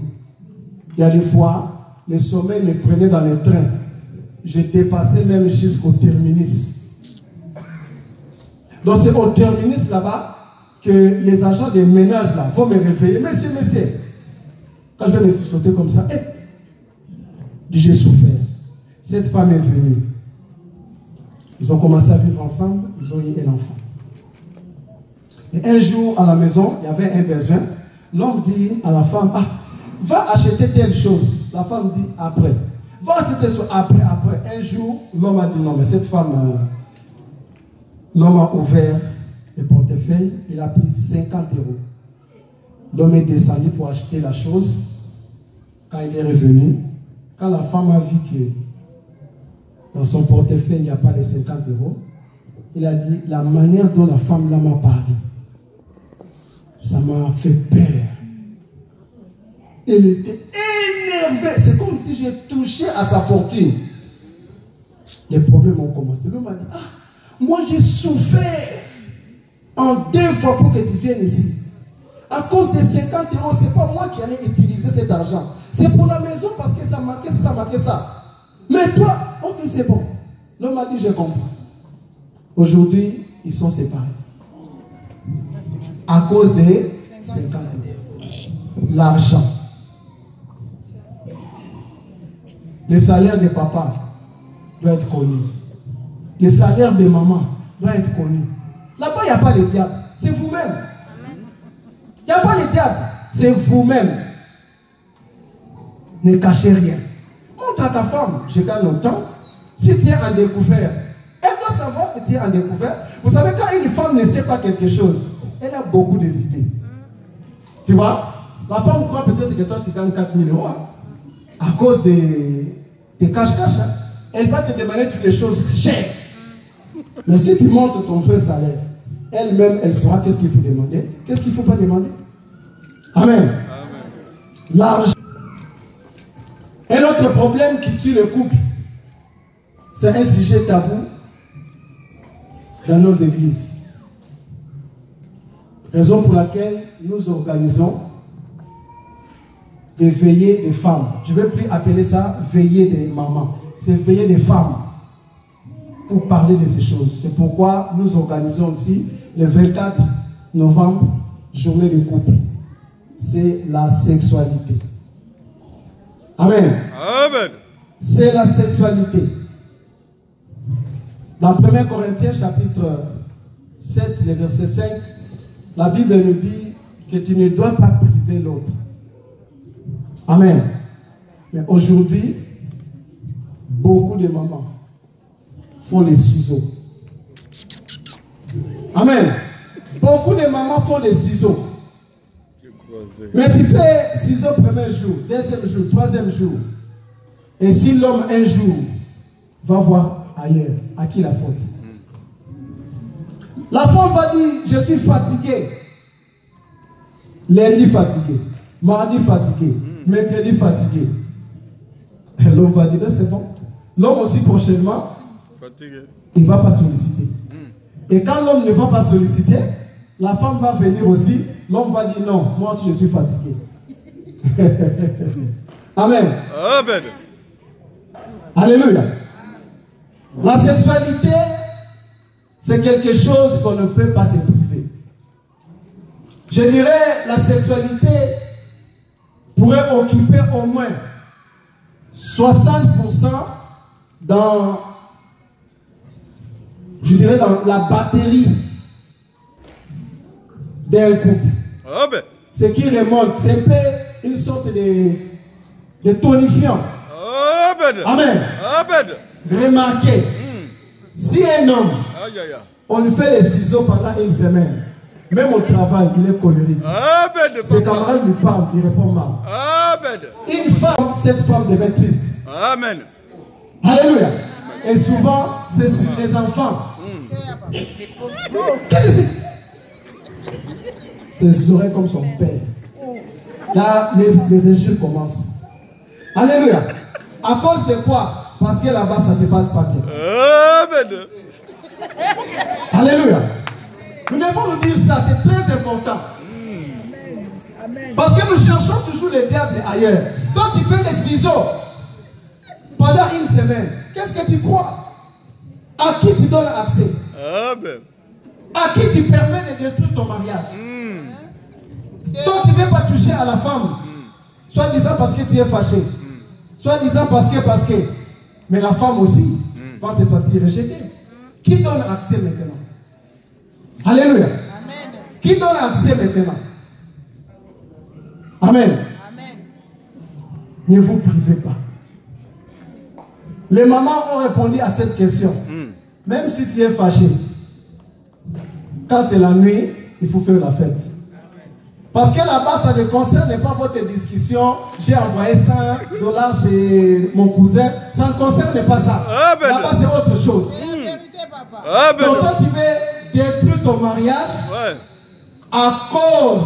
Il y a des fois, le sommeil me prenait dans le train. Je dépassais même jusqu'au terminus. Donc c'est au terminus là-bas que les agents de ménage là vont me réveiller. Monsieur, quand je vais me sauter comme ça, j'ai souffert. Cette femme est venue. Ils ont commencé à vivre ensemble, ils ont eu un enfant. Et un jour à la maison, il y avait un besoin. L'homme dit à la femme, ah, va acheter telle chose. La femme dit après. Va acheter telle chose après. Un jour, l'homme a dit non, mais cette femme, l'homme a ouvert le portefeuille, il a pris 50 €. L'homme est descendu pour acheter la chose. Quand il est revenu, quand la femme a vu que dans son portefeuille, il n'y a pas les 50 €, il a dit, la manière dont la femme là m'a parlé, ça m'a fait peur. Il était énervé. C'est comme si j'ai touché à sa fortune. Les problèmes ont commencé. L'homme m'a dit, ah, moi j'ai souffert en 2 fois pour que tu viennes ici. À cause des 50 €, ce n'est pas moi qui allais utiliser cet argent. C'est pour la maison parce que ça marquait ça. Mais toi, ok, ok, c'est bon. L'homme a dit, je comprends. Aujourd'hui, ils sont séparés. À cause des 50 euros. L'argent. Le salaire de papa doit être connu. Le salaire de maman doit être connu. Là-bas, il n'y a pas le diable. C'est vous-même. Il n'y a pas le diable. C'est vous-même. Ne cachez rien. Montre à ta femme, je gagne longtemps. Si tu es en découvert, elle doit savoir que tu es en découvert. Vous savez, quand une femme ne sait pas quelque chose, elle a beaucoup d'idées. Tu vois? La femme croit peut-être que toi tu gagnes 4 000 euros. Hein, à cause des cache-cache. Hein. Elle va te demander toutes les choses chères. Mais si tu montres ton vrai salaire, elle-même, elle saura qu'est-ce qu'il faut demander, qu'est-ce qu'il ne faut pas demander. Amen. Amen. L'argent. Un autre problème qui tue le couple, c'est un sujet tabou dans nos églises. Raison pour laquelle nous organisons des veillées des femmes. Je ne vais plus appeler ça veillée des mamans. C'est veillée des femmes pour parler de ces choses. C'est pourquoi nous organisons aussi le 24 novembre, journée des couples. C'est la sexualité. Amen. Amen. C'est la sexualité. Dans 1 Corinthiens chapitre 7, le verset 5, la Bible nous dit que tu ne dois pas priver l'autre. Amen. Mais aujourd'hui, beaucoup de mamans font les ciseaux. Amen. Beaucoup de mamans font les ciseaux. Mais tu fais ciseaux premier jour, deuxième jour, troisième jour. Et si l'homme un jour va voir ailleurs, à qui la faute? La femme va dire, je suis fatigué. Lundi fatigué, mardi fatigué, mercredi fatigué. Et l'homme va dire, c'est bon. L'homme aussi prochainement, fatigué. Il ne va pas solliciter. Et quand l'homme ne va pas solliciter, la femme va venir aussi. L'homme va dire non, moi je suis fatigué. Amen. Amen. Alléluia. La sexualité, c'est quelque chose qu'on ne peut pas se priver. Je dirais, la sexualité pourrait occuper au moins 60% dans, je dirais, dans la batterie d'un couple. Amen. Ce qui remonte, c'est une sorte de tonifiant. Amen. Amen. Amen. Remarquez, si un homme, on lui fait les ciseaux pendant une semaine, même au travail, il est colérique. Amen. Ses camarades lui parlent, il répond mal. Amen. Une femme, cette femme devient triste. Amen. Alléluia. Et souvent, c'est les enfants. Qu'est-ce que c'est? C'est oreilles comme son père. Là, les injures commencent. Alléluia. À cause de quoi? Parce que là-bas, ça ne se passe pas bien. Amen. Alléluia. Nous devons nous dire ça, c'est très important. Amen. Parce que nous cherchons toujours le diable ailleurs. Toi, tu fais les ciseaux pendant une semaine. Qu'est-ce que tu crois? À qui tu donnes accès? Amen. À qui tu permets de détruire ton mariage? Toi, tu ne veux pas toucher à la femme. Soit disant parce que tu es fâché. Soit disant parce que. Mais la femme aussi va se sentir rejetée. Qui donne accès maintenant? Alléluia. Amen. Qui donne accès maintenant? Amen. Amen. Ne vous privez pas. Les mamans ont répondu à cette question. Même si tu es fâché, quand c'est la nuit, il faut faire la fête. Parce que là-bas, ça ne concerne pas votre discussion. J'ai envoyé $100 chez mon cousin. Ça ne concerne pas ça. Là-bas, c'est autre chose. Donc, toi, tu veux détruire ton mariage à cause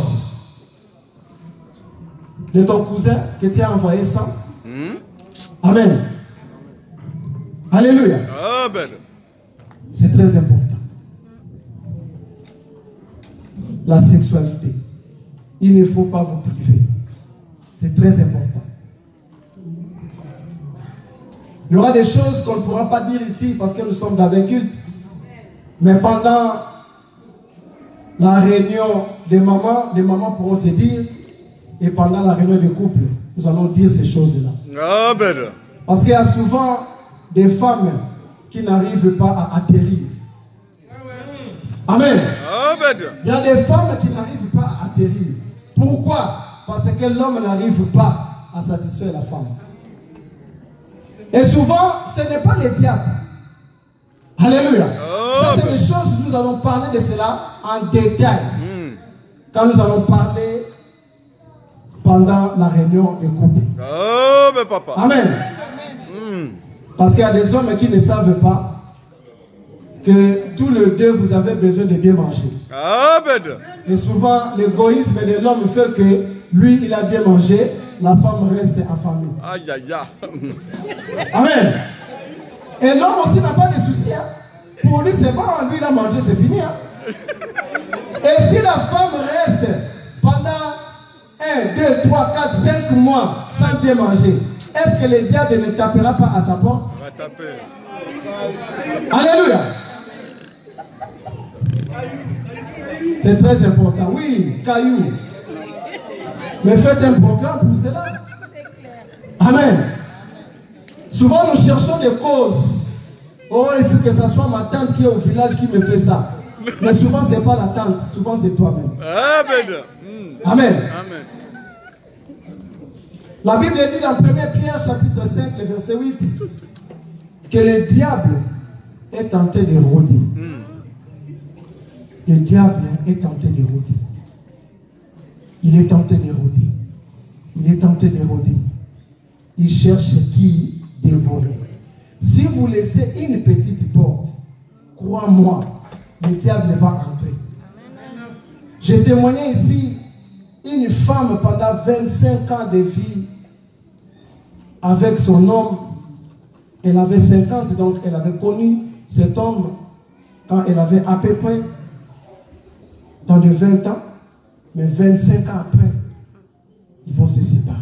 de ton cousin que tu as envoyé 100. Amen. Alléluia. Amen. C'est très important. La sexualité. Il ne faut pas vous priver. C'est très important. Il y aura des choses qu'on ne pourra pas dire ici parce que nous sommes dans un culte. Mais pendant la réunion des mamans pourront se dire. Et pendant la réunion des couples, nous allons dire ces choses-là. Amen. Parce qu'il y a souvent des femmes qui n'arrivent pas à atterrir. Amen. Amen. Il y a des femmes qui n'arrivent pas à atterrir. Pourquoi? Parce que l'homme n'arrive pas à satisfaire la femme. Et souvent, ce n'est pas les diables. Alléluia. Ça, c'est des choses, nous allons parler de cela en détail. Quand nous allons parler pendant la réunion des couples. Amen, papa. Amen. Parce qu'il y a des hommes qui ne savent pas que tous les deux, vous avez besoin de bien manger. Amen. Et souvent, l'égoïsme de l'homme fait que lui, il a bien mangé, la femme reste affamée. Aïe, aïe, aïe. Amen. Et l'homme aussi n'a pas de soucis. Hein. Pour lui, c'est bon, lui, il a mangé, c'est fini. Hein. Et si la femme reste pendant 1, 2, 3, 4, 5 mois sans bien manger, est-ce que le diable ne tapera pas à sa porte? Va taper. Alléluia. C'est très important. Oui, caillou. Mais faites un programme pour cela. Amen. Souvent nous cherchons des causes. Oh, il faut que ce soit ma tante qui est au village qui me fait ça. Mais souvent ce n'est pas la tante, souvent c'est toi-même. Amen. Amen. Amen. La Bible dit dans 1 Pierre chapitre 5, verset 8, que le diable est tenté de rôder. Le diable est tenté de rôder. Il est tenté de rôder. Il est tenté de rôder. Il cherche qui dévorer. Si vous laissez une petite porte, crois-moi, le diable va entrer. J'ai témoigné ici une femme pendant 25 ans de vie avec son homme. Elle avait 50, donc elle avait connu cet homme quand elle avait à peu près dans les 20 ans, mais 25 ans après, ils vont se séparer.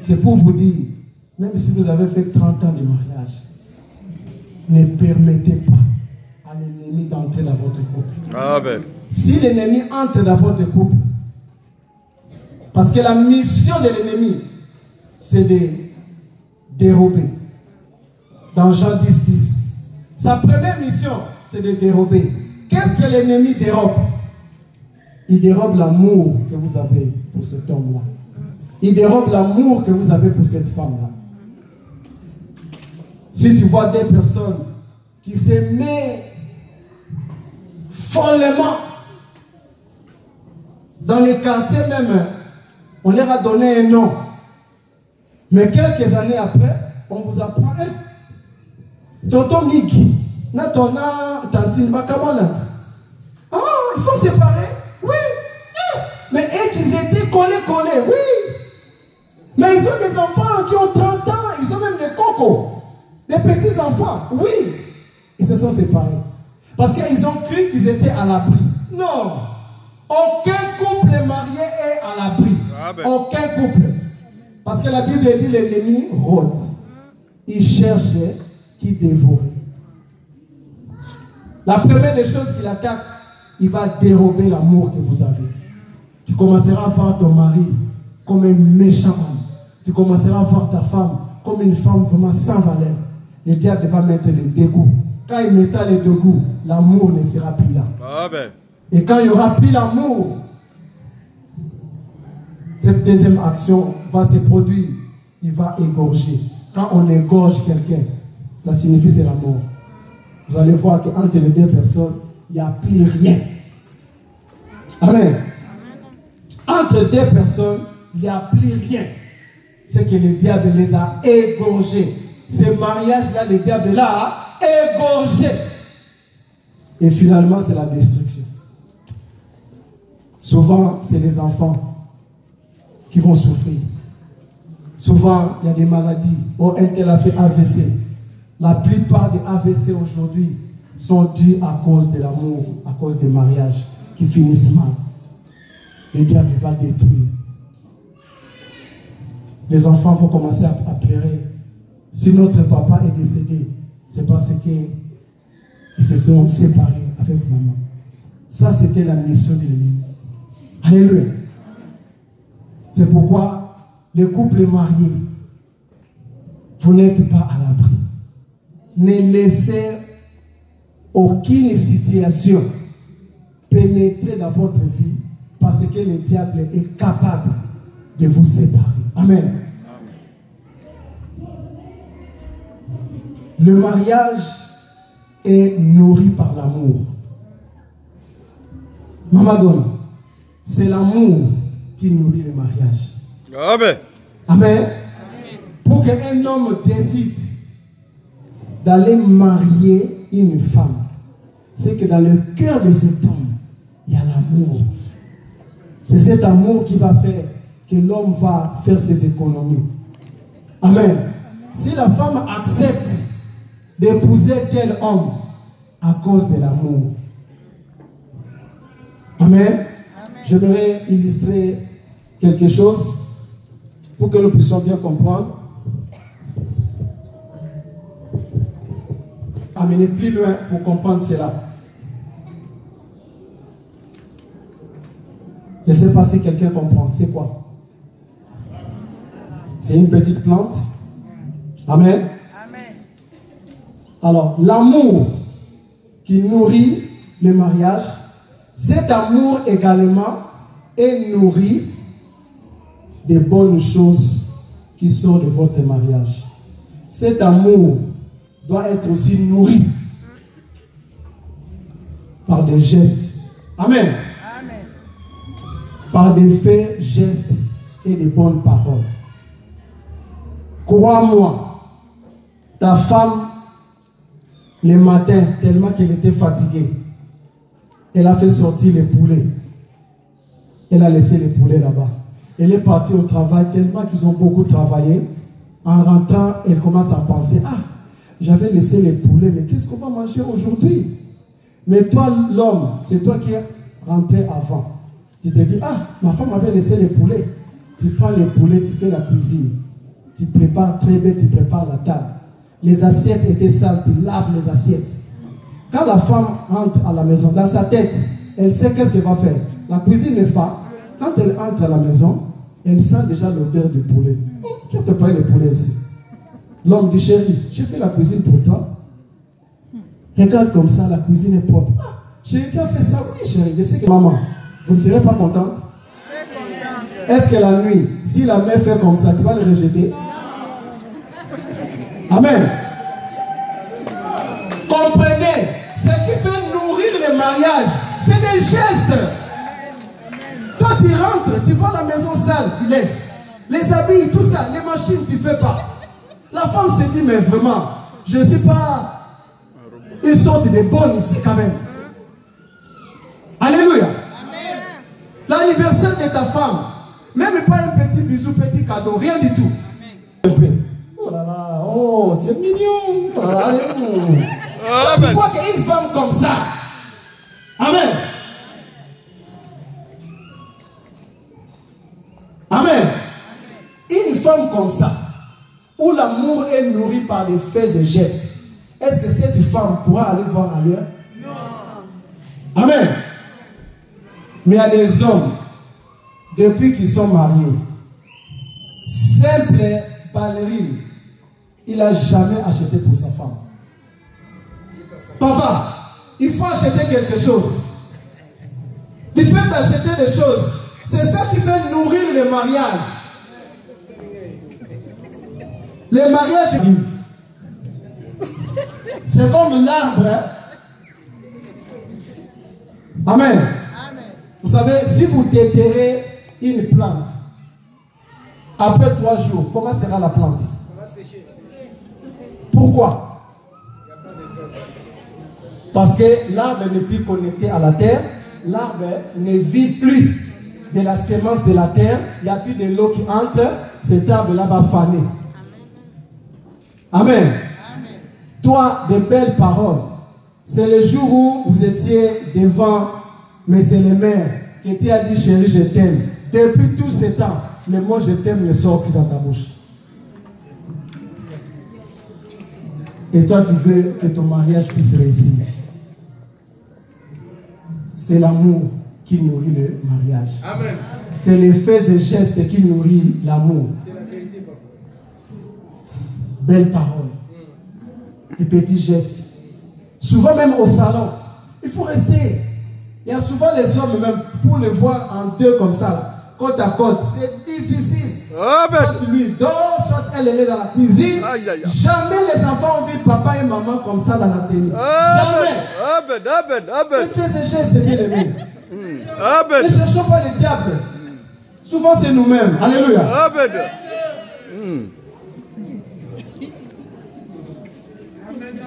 C'est pour vous dire, même si vous avez fait 30 ans de mariage, ne permettez pas à l'ennemi d'entrer dans votre couple. Amen. Si l'ennemi entre dans votre couple, parce que la mission de l'ennemi, c'est de dérober. Dans Jean 10, 10, sa première mission, c'est de dérober. Qu'est-ce que l'ennemi dérobe? Il dérobe l'amour que vous avez pour cet homme-là. Il dérobe l'amour que vous avez pour cette femme-là. Si tu vois des personnes qui s'aimaient follement, dans les quartiers même, on leur a donné un nom. Mais quelques années après, on vous apprend, Tonton Miki, Natona, Tantine, Bakamonat. Ah, ils sont séparés? Oui. Mais ils étaient collés, oui. Mais ils ont des enfants qui ont 30 ans, ils ont même des cocos, des petits enfants, oui. Ils se sont séparés. Parce qu'ils ont cru qu'ils étaient à l'abri. Non. Aucun couple marié est à l'abri. Aucun couple. Parce que la Bible dit l'ennemi rôde. Il cherche qui dévore. La première des choses qu'il attaque, il va dérober l'amour que vous avez. Tu commenceras à voir ton mari comme un méchant homme. Tu commenceras à voir ta femme comme une femme vraiment sans valeur. Le diable va mettre le dégoût. Quand il mettra le dégoût, l'amour ne sera plus là. Amen. Et quand il n'y aura plus l'amour, cette deuxième action va se produire. Il va égorger. Quand on égorge quelqu'un, ça signifie c'est la mort. Vous allez voir qu'entre les deux personnes, il n'y a plus rien. Amen. Entre deux personnes, il n'y a plus rien. C'est que le diable les a égorgés. Ces mariages-là, le diable l'a égorgé. Et finalement, c'est la destruction. Souvent, c'est les enfants qui vont souffrir. Souvent, il y a des maladies. Oh, un tel a fait AVC. La plupart des AVC aujourd'hui sont dus à cause de l'amour, à cause des mariages qui finissent mal. Le diable va détruire. Les enfants vont commencer à pleurer. enterrés. Si notre papa est décédé, c'est parce qu'ils se sont séparés avec maman. Ça, c'était la mission de l'ennemi. Alléluia. C'est pourquoi les couples mariés, vous n'êtes pas à l'abri. Ne laissez aucune situation pénétrer dans votre vie parce que le diable est capable de vous séparer. Amen. Le mariage est nourri par l'amour. Maman, c'est l'amour qui nourrit le mariage. Amen. Amen. Pour qu'un homme décide d'aller marier une femme, c'est que dans le cœur de cet homme, il y a l'amour. C'est cet amour qui va faire que l'homme va faire ses économies. Amen. Si la femme accepte d'épouser tel homme à cause de l'amour. Amen. J'aimerais illustrer quelque chose pour que nous puissions bien comprendre. Amener plus loin pour comprendre cela. Je ne sais pas si quelqu'un comprend. C'est quoi? C'est une petite plante. Amen. Amen. Alors, l'amour qui nourrit le mariage, cet amour également est nourri des bonnes choses qui sont de votre mariage. Cet amour doit être aussi nourri par des gestes. Amen. Amen. Par des faits, gestes et des bonnes paroles. Crois-moi, ta femme, le matin, tellement qu'elle était fatiguée, elle a fait sortir les poulets. Elle a laissé les poulets là-bas. Elle est partie au travail tellement qu'ils ont beaucoup travaillé. En rentrant, elle commence à penser, ah, j'avais laissé les poulets, mais qu'est-ce qu'on va manger aujourd'hui? Mais toi, l'homme, c'est toi qui es rentré avant. Tu te dis, ah, ma femme avait laissé les poulets. Tu prends les poulets, tu fais la cuisine. Tu prépares très bien, tu prépares la table. Les assiettes étaient sales, tu laves les assiettes. Quand la femme entre à la maison, dans sa tête, elle sait qu'est-ce qu'elle va faire. La cuisine, n'est-ce pas? Quand elle entre à la maison, elle sent déjà l'odeur du poulet. Qui a préparé le poulet ici? L'homme dit, chérie, j'ai fait la cuisine pour toi. Regarde comme ça, la cuisine est propre. Ah, chérie, tu as fait ça? Oui, chérie, je sais que maman, vous ne serez pas contente? Est-ce que la nuit, si la mère fait comme ça, tu vas le rejeter? Amen. Comprenez, ce qui fait nourrir le mariage, c'est des gestes. Toi, tu rentres, tu vois la maison sale, tu laisses. Les habits, tout ça, les machines, tu ne fais pas. La femme se dit, mais vraiment, je ne suis pas une sorte de bonne ici quand même. Alléluia. L'anniversaire de ta femme, même pas un petit bisou, petit cadeau, rien du tout. Amen. Oh là là, oh, tu es mignon. Oh là là, tu vois qu'une femme comme ça, amen. Amen. Une femme comme ça, où l'amour est nourri par les faits et gestes, est-ce que cette femme pourra aller voir ailleurs? Non. Amen. Mais il y a des hommes, depuis qu'ils sont mariés, simple ballerine, il n'a jamais acheté pour sa femme. Papa, il faut acheter quelque chose. Du fait d'acheter des choses, c'est ça qui fait nourrir le mariage. Le mariage, c'est comme l'arbre. Hein? Amen. Vous savez, si vous déterrez une plante, après 3 jours, comment sera la plante? Ça va sécher. Pourquoi? Parce que l'arbre n'est plus connecté à la terre, l'arbre ne vit plus de la sémence de la terre, il n'y a plus de l'eau qui entre, cet arbre-là va faner. Amen. Amen. Toi, de belles paroles, c'est le jour où vous étiez devant mais c'est le maire qui t'a dit, chérie, je t'aime. Depuis tout ce temps, le mot je t'aime ne sort plus dans ta bouche. Et toi, tu veux que ton mariage puisse réussir. C'est l'amour qui nourrit le mariage. Amen. C'est les faits et gestes qui nourrissent l'amour. C'est la vérité, papa. Belles paroles. Les petits gestes. Souvent même au salon, il faut rester. Il y a souvent les hommes, même pour le voir en deux comme ça, là, côte à côte, c'est difficile. Amen. Soit lui dort, soit elle est dans la cuisine. Aïe, aïe, aïe. Jamais les enfants ont vu papa et maman comme ça dans la télé. Jamais. Amen. Amen. Amen. Les faits et gestes, bien aimés. Ne Amen. cherchons pas le diable. Souvent c'est nous-mêmes. Alléluia. Amen.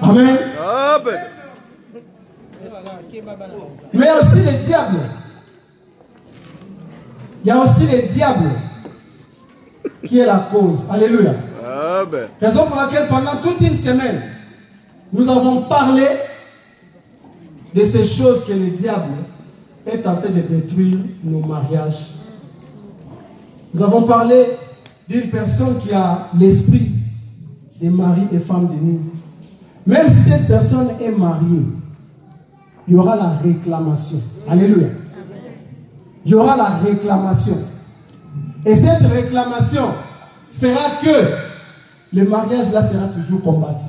Amen. Amen. Mais il y a aussi les diables. Il y a aussi les diables qui est la cause. Alléluia. Amen. Raison pour laquelle pendant toute une semaine, nous avons parlé de ces choses que le diable est en train de détruire nos mariages. Nous avons parlé d'une personne qui a l'esprit des maris et femmes de nuit. Même si cette personne est mariée, il y aura la réclamation. Alléluia. Il y aura la réclamation. Et cette réclamation fera que le mariage là sera toujours combattu.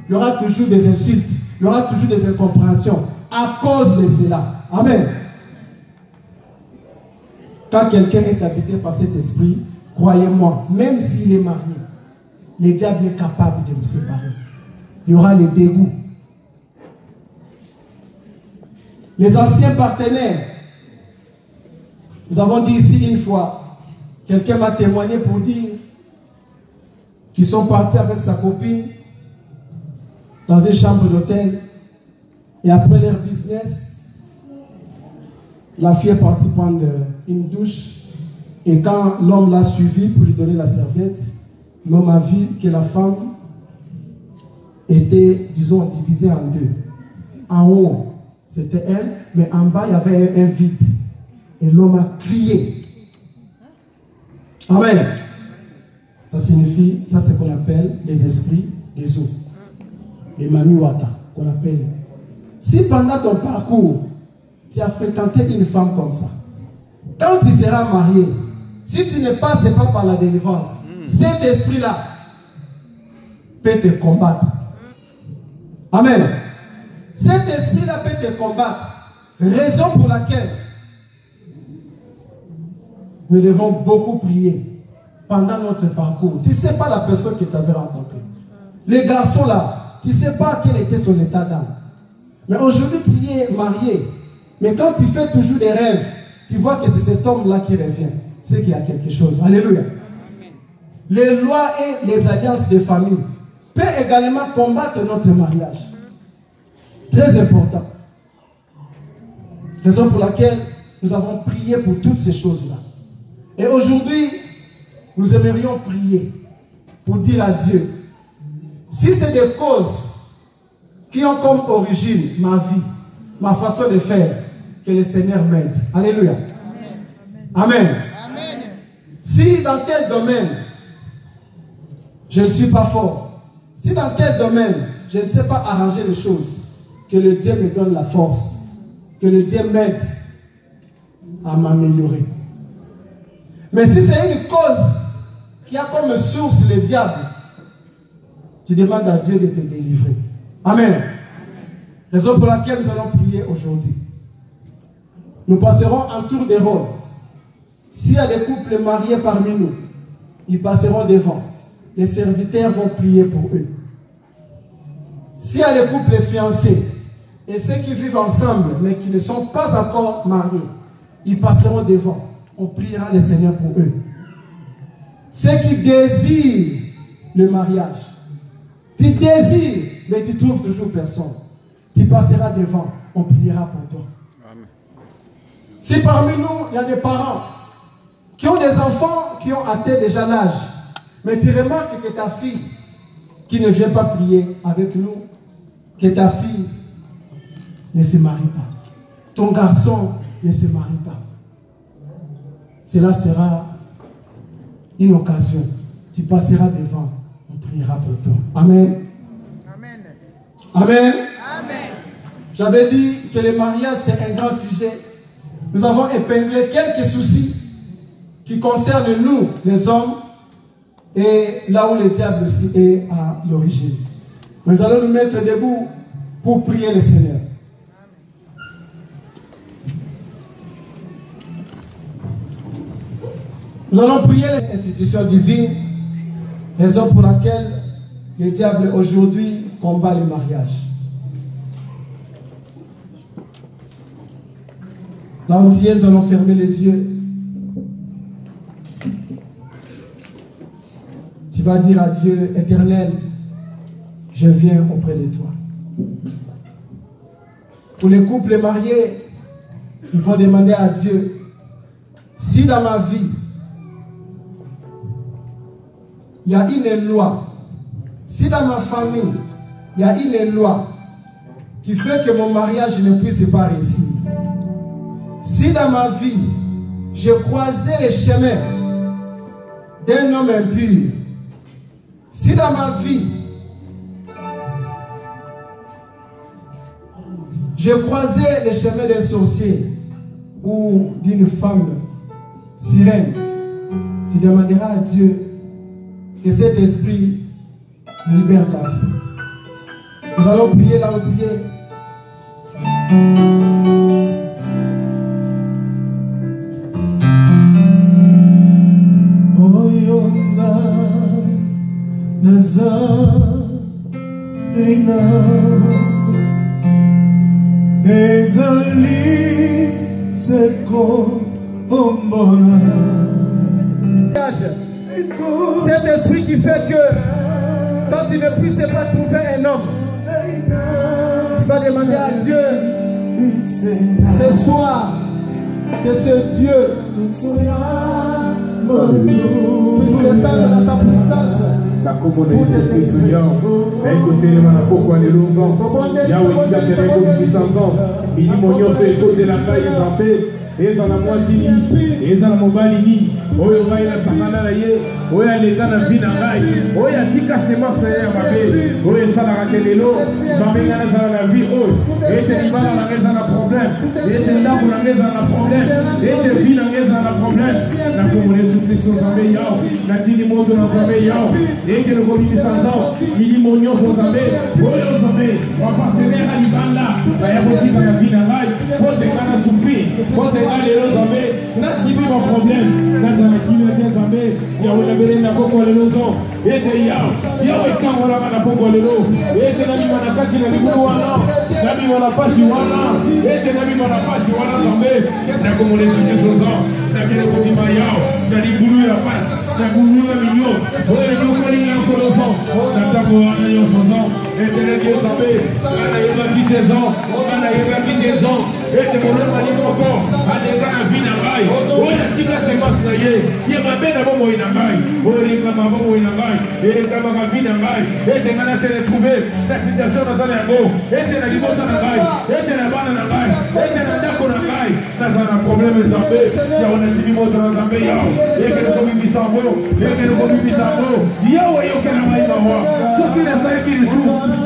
Il y aura toujours des insultes. Il y aura toujours des incompréhensions à cause de cela. Amen. Quand quelqu'un est habité par cet esprit, croyez-moi, même s'il est marié, le diable est capable de nous séparer. Il y aura les dégoûts. Les anciens partenaires, nous avons dit ici une fois, quelqu'un m'a témoigné pour dire qu'ils sont partis avec sa copine dans une chambre d'hôtel et après leur business, la fille est partie prendre une douche et quand l'homme l'a suivi pour lui donner la serviette, l'homme a vu que la femme était, disons, divisée en deux. En haut, c'était elle, mais en bas, il y avait un vide. Et l'homme a crié. Amen. Ça signifie, ça c'est ce qu'on appelle les esprits des eaux. Les mamiwata, qu'on appelle. Si pendant ton parcours, tu as fréquenté une femme comme ça, quand tu seras marié, si tu ne passes pas par la délivrance, cet esprit-là peut te combattre. Amen. Cet esprit-là peut te combattre. Raison pour laquelle nous devons beaucoup prier pendant notre parcours. Tu ne sais pas la personne que tu avais rencontrée. Les garçons là, tu ne sais pas quel était son état d'âme. Mais aujourd'hui, tu es marié. Mais quand tu fais toujours des rêves, tu vois que c'est cet homme-là qui revient. C'est qu'il y a quelque chose. Alléluia. Les lois et les alliances de famille peuvent également combattre notre mariage. Très important. Raison pour laquelle nous avons prié pour toutes ces choses-là. Et aujourd'hui, nous aimerions prier pour dire à Dieu, si c'est des causes qui ont comme origine ma vie, ma façon de faire, que le Seigneur m'aide. Alléluia. Amen. Amen. Si dans tel domaine, je ne suis pas fort, si dans tel domaine, je ne sais pas arranger les choses, que le Dieu me donne la force, que le Dieu m'aide à m'améliorer. Mais si c'est une cause qui a comme source le diable, tu demandes à Dieu de te délivrer. Amen. Raison pour laquelle nous allons prier aujourd'hui. Nous passerons un tour de rôle. S'il y a des couples mariés parmi nous, ils passeront devant. Les serviteurs vont prier pour eux. S'il y a des couples fiancés et ceux qui vivent ensemble mais qui ne sont pas encore mariés, ils passeront devant. On priera le Seigneur pour eux. Ceux qui désirent le mariage, tu désires, mais tu trouves toujours personne. Tu passeras devant, on priera pour toi. Amen. Si parmi nous, il y a des parents qui ont des enfants qui ont atteint déjà l'âge, mais tu remarques que ta fille qui ne vient pas prier avec nous, que ta fille ne se marie pas. Ton garçon ne se marie pas. Cela sera une occasion. Tu passeras devant, on priera pour toi. Amen. Amen. Amen. J'avais dit que le mariage c'est un grand sujet. Nous avons épinglé quelques soucis qui concernent nous, les hommes, et là où le diable aussi est à l'origine. Nous allons nous mettre debout pour prier le Seigneur. Nous allons prier l'institution divine, raison pour laquelle le diable aujourd'hui combat le mariage. Là où tu es, nous allons fermer les yeux. Tu vas dire à Dieu, Éternel, je viens auprès de toi. Pour les couples mariés, il faut demander à Dieu, si dans ma vie, il y a une loi, si dans ma famille, il y a une loi qui fait que mon mariage ne puisse pas réussir, si dans ma vie, j'ai croisé les chemins d'un homme impur, si dans ma vie, j'ai croisé les chemins d'un sorcier ou d'une femme sirène, tu demanderas à Dieu que cet esprit libère ta vie. Nous allons prier là où tu es. Cet esprit qui fait que quand tu ne puisses pas trouver un homme, tu vas demander à Dieu ce soir que ce Dieu puisse descendre dans sa puissance. La commune de Seigneur, écoutez les manapokwa les longs, Yahweh qui a fait les puissants, il dit mon Dieu c'est côté la taille en paix. Eza na mwasi ni, eza na mobali ni, oyo ngai na sangana na ye, oyo aleka na vie na ngai, oyo atika semence ya mabe, oyo esalaka te lelo, Nzambe ngai nazala na vie oyo, ete libala na ngai eza na problème, ete ndako na ngai eza na problème, ete vie na ngai eza na problème, na kombo na Yesu Kristo Nzambe yao, na tini moto na Nzambe yao, ete lokobimisa nzao, milimo nyonso Nzambe, oyo Nzambe, wapartenere ya libanda, baya kotika na vie na ngai, pote kana sufi, pote Alléluia, Zambé, nasibi mon problème, nazana kila dia Zambé, Yahweh nabele na poko lelozo, ete yao, Yahweh kama la na poko lelo, ete nabi mana kati na libu wana, nabi mana pasi wana, ete nabi mana pasi wana Zambé, na komole sike sozo, na kile kobima yao, na libulu ya pasi, na bulu ya minyo, oye nyokoli ya kolozo, na tako wana yo sozo, ete nabi Zambé, na yeba kitezo, na yeba kitezo, ete molema ni moko, aleka na vie na ngai, oyo asika semence na ye, ye mabe na bomoi na ngai, oyo elekama bomoi na ngai, elekamaka vie na ngai, ete ngai nase retrouve na situation nazala yango, ete na libota na ngai, ete na bana na ngai, ete na ndako na ngai, nazala na problème Nzambe, ya onatimi moto na Nzambe yao, eke nakobimisa ngo, eke nakobimisa ngo, yawe yoke na mai mawa, soki nasalaki lisu,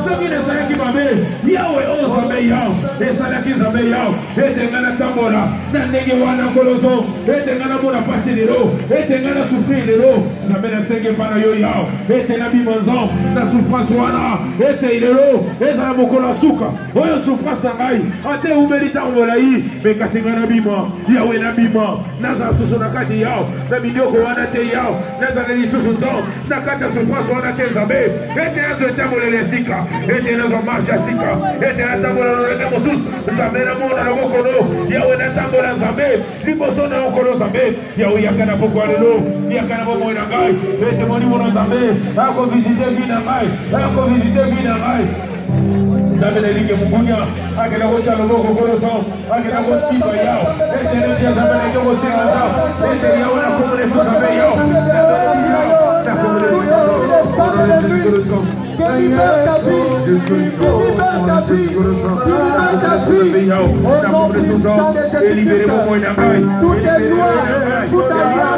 soki nasalaki mabe, yawe oyo Nzambe yao, esalaki Nzambe yao, ete ngai natambola, na ndenge wana kolozo, ete ngai namona pasi lelo, ete ngai na souffrir lelo, Nzambe nasenge pana yo yao, ete nabima nzao, na souffrance wana, ete lelo, ezala mokolo suka, oyo souffrance ngai, ate umelita omolai, bekasi ngai nabima, yawe nabima, nazala susu na kati yao, na midoko wana te yao, nazala lisusu nzao, na kati ya souffrance wana te Nzambe, ete nazo etambolele sika, ete nazo marche sika, ete natambola lolenge mosusu, Nzambe na mona na mokolo, yawe natambola Nzambe, liboso na mokolo Nzambe, yawe yakana poko lelo, yakana bomoi na ngai, ete moni mona Nzambe, ako visite vi na ngai, ako visite vi na ngai. Nzambe na linge mukunya, akena kocha loboko koloso, akena kosiba yao, ete ndia Nzambe na yoko singa zao, ete yawe na komune Nzambe yao, na komune Nzambe. Que libère ta vie, que libère ta vie, que libère ta vie, au nom puissant de Jésus-Christ, tout est gloire, tout est gloire,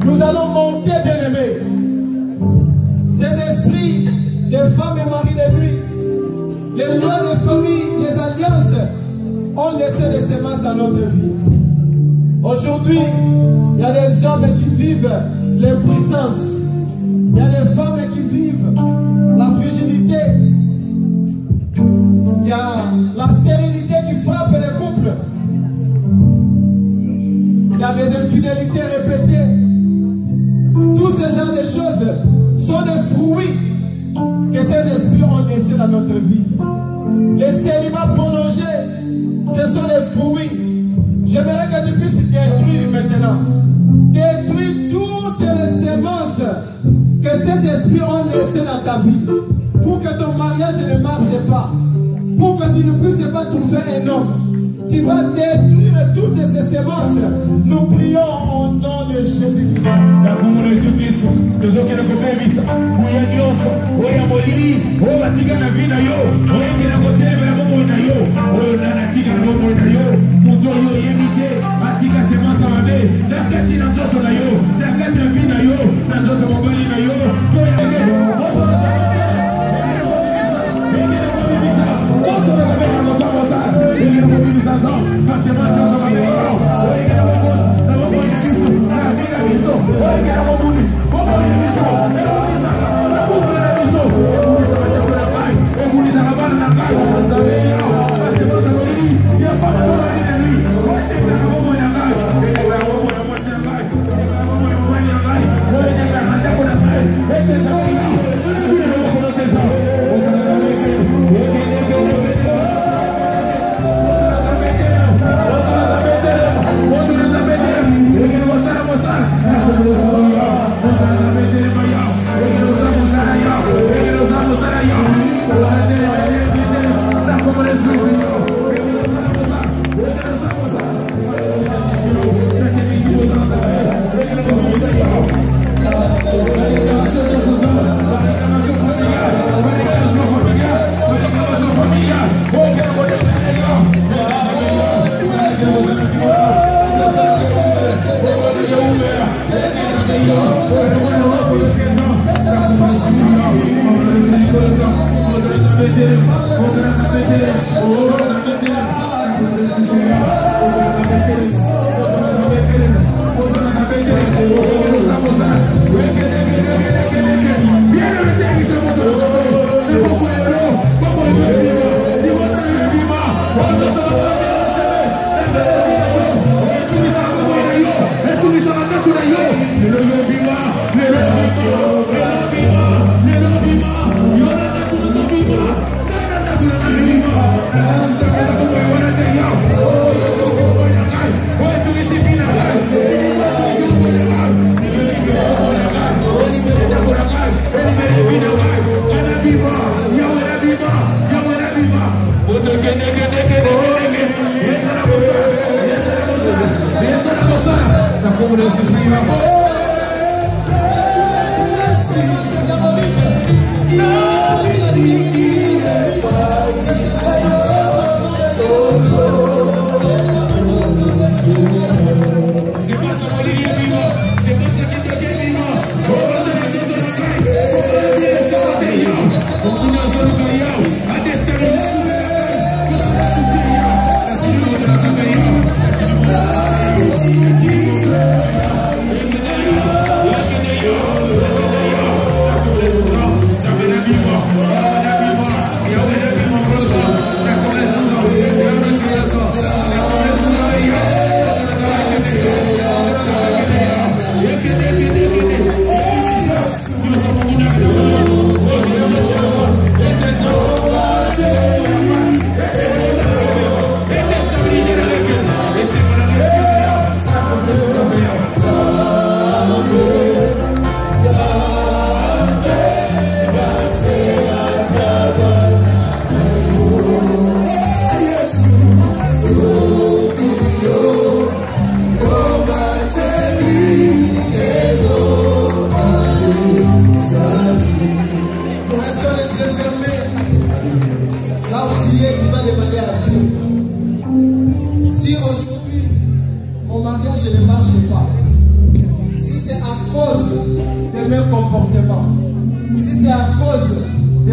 nous allons monter, bien-aimés. femmes et maris de nuit. Les lois des familles, les alliances ont laissé des semences dans notre vie. Aujourd'hui, il y a des hommes qui vivent l'impuissance. Il y a des femmes qui vivent la fragilité. Il y a la stérilité qui frappe les couples. Il y a des infidélités répétées. Tous ces genres de choses sont des fruits que ces esprits ont laissés dans notre vie. Les célibats prolongés, ce sont des fruits. J'aimerais que tu puisses détruire maintenant. Détruire toutes les semences que ces esprits ont laissées dans ta vie. Pour que ton mariage ne marche pas. Pour que tu ne puisses pas trouver un homme. Tu vas détruire toutes ces semences. Nous prions au nom de Jésus-Christ.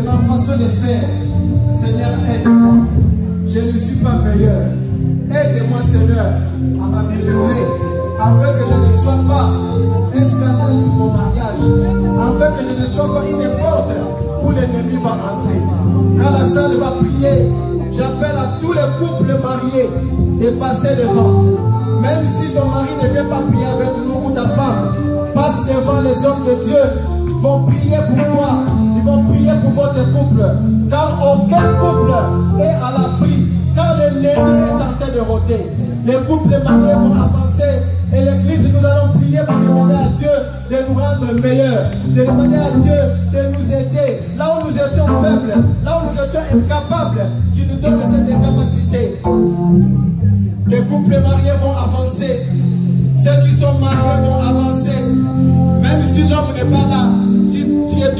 de ma façon de faire. Seigneur, aide-moi. Je ne suis pas meilleur. Aide-moi, Seigneur, à m'améliorer, afin que je ne sois pas un scandale pour mon mariage, afin que je ne sois pas une porte où l'ennemi va entrer. Quand la salle va prier, j'appelle à tous les couples mariés de passer devant. Même si ton mari ne vient pas prier avec nous ou ta femme, passe devant les hommes de Dieu. Ils vont prier pour toi, ils vont prier pour votre couple. Car aucun couple est à l'abri. Quand l'ennemi est en train de rôder, les couples mariés vont avancer. Et l'église, nous allons prier pour demander à Dieu de nous rendre meilleurs, de demander à Dieu de nous aider. Là où nous étions faibles, là où nous étions incapables, qu'il nous donne cette capacité. Les couples mariés vont avancer. Ceux qui sont mariés vont avancer. Même si l'homme n'est pas là, si tu es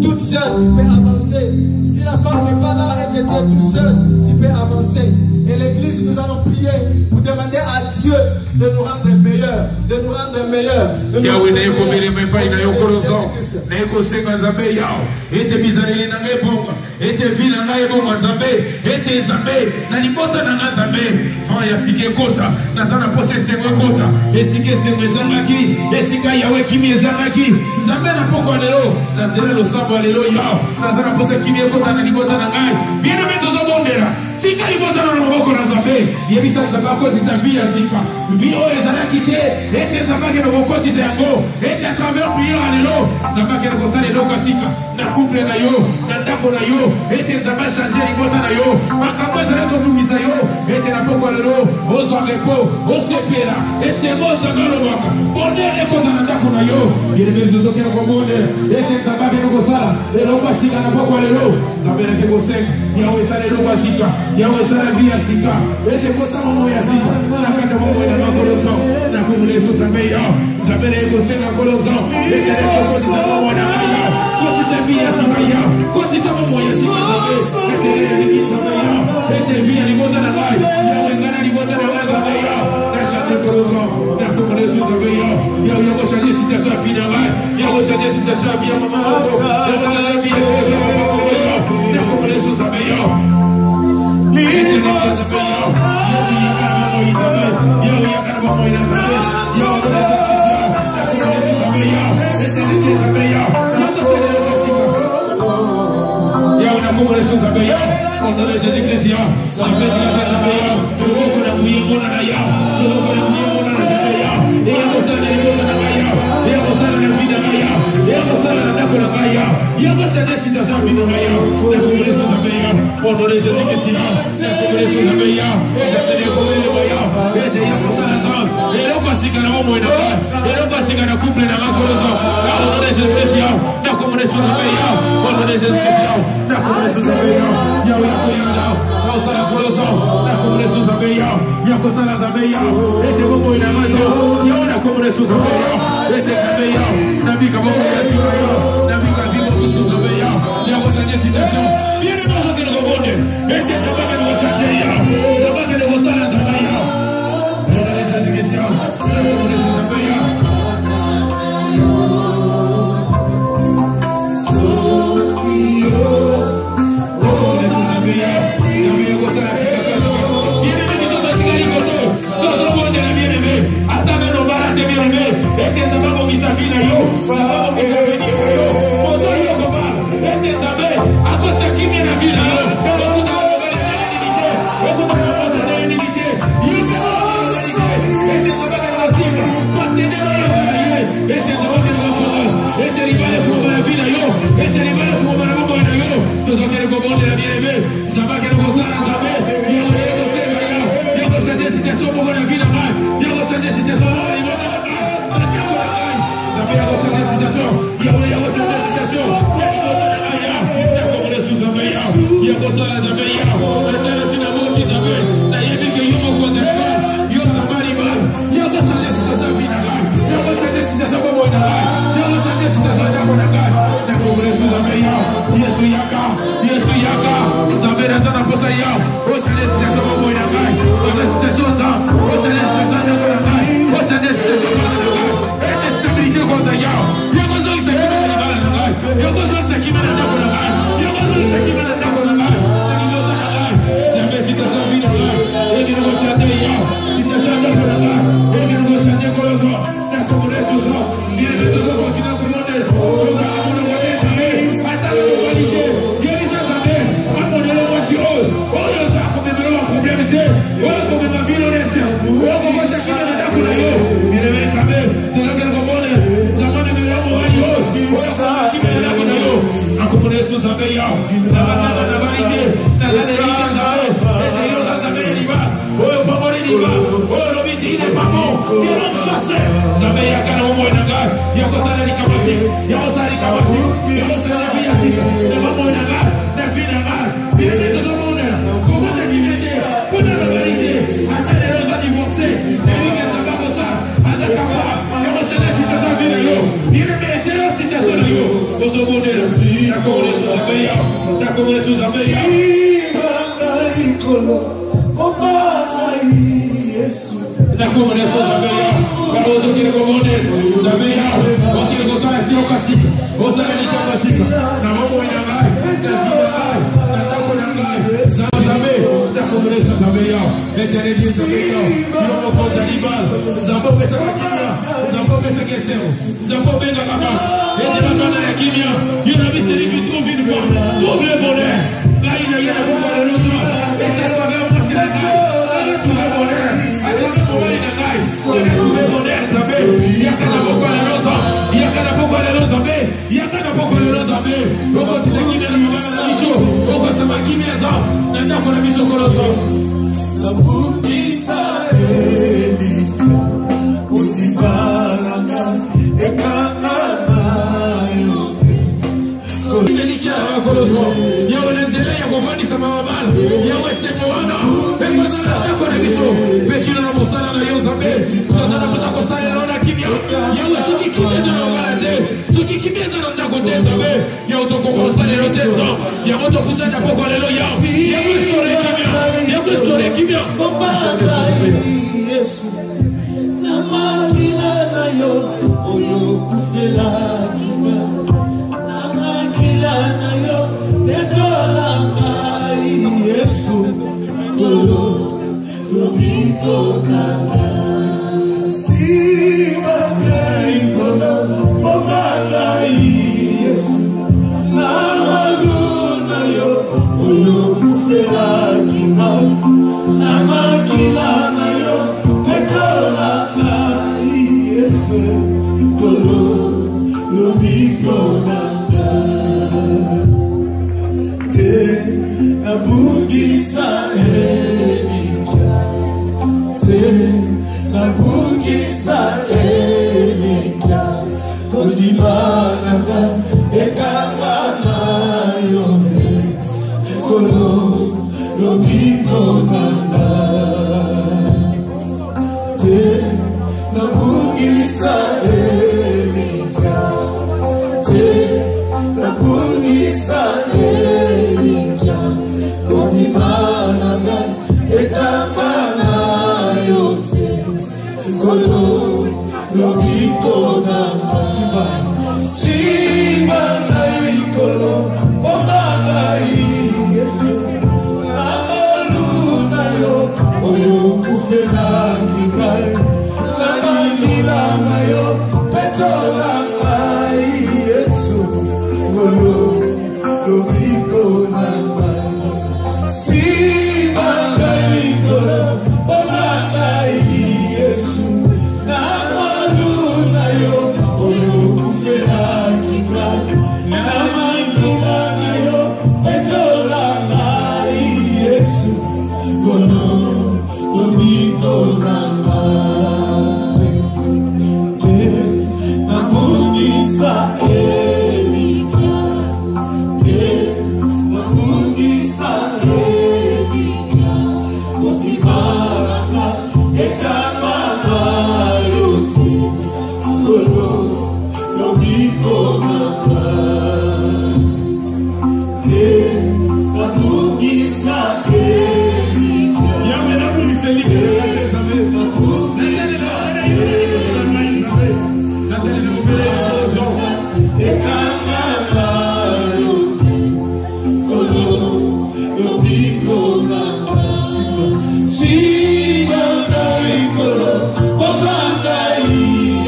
toute seule, tu peux avancer. Si la femme n'est pas là et que tu es tout seul, tu peux avancer. Et l'église, nous allons prier pour demander à Dieu de nous rendre meilleurs, de nous rendre meilleurs. Yahweh na yeko mbele mepai na yoko lozo na yeko senga nzambe yao ete bizaleli na ngai bonga ete vina ngai bonga nzambe ete nzambe na libota na ngai nzambe fa ya sike kota na sana pose sengo kota esike sengo ezangaki esika Yahweh kimi ezangaki nzambe na poko lelo na nzela lo sabo lelo yao na sana pose kimi kota na libota na ngai bien meto zo bondera sika libota na maboko na nzambe yebisa nzambe ko disapia sika vio ezalaki te ete nzambe ke no bokoti yango ete akambe prier lelo nzambe ke no kosala lelo kasika na couple na yo na ndako na yo ete nzambe changer libota na yo makambo ezalaki komisa yo ete na poko lelo ozwa repo osepela esengo zangalo waka bonere kota na ndako na yo bien mezo zo ke no bonere ete nzambe ke no kosala lelo kasika na poko lelo nzambe ke kosenga yawe sala lelo kasika yawe sala via sika ete kosala mo ya sika na kata mo ya makolozo na kumuleso nzambe yo nzambe ne kosenga kolozo ete ne kokosa mo na ya kosa via sika yo kosa mo ya sika ete ne sika yo ete via ni bota na ngai yawe ngana ni bota na nzambe yo kasha te kolozo na kumuleso nzambe yo yawe kosa ni sita sa fina ngai yawe kosa ni sita sa via mama yawe kosa ni via sika na kumuleso nzambe yo Yo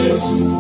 Yes.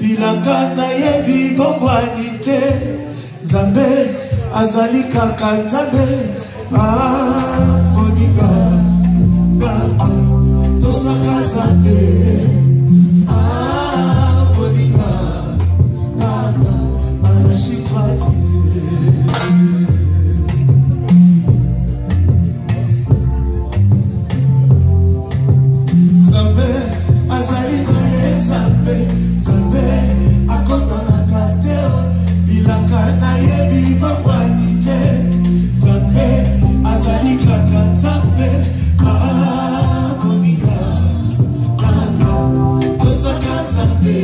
bilaka na yebi bongwani te Nzambe azali kaka Nzambe moninga tosaka Nzambe moninga anashitwa Nzambe azali Nzambe Nzambe akosta na kateo bilaka na yebi bongwani te Nzambe azali kaka Nzambe moninga tosaka Nzambe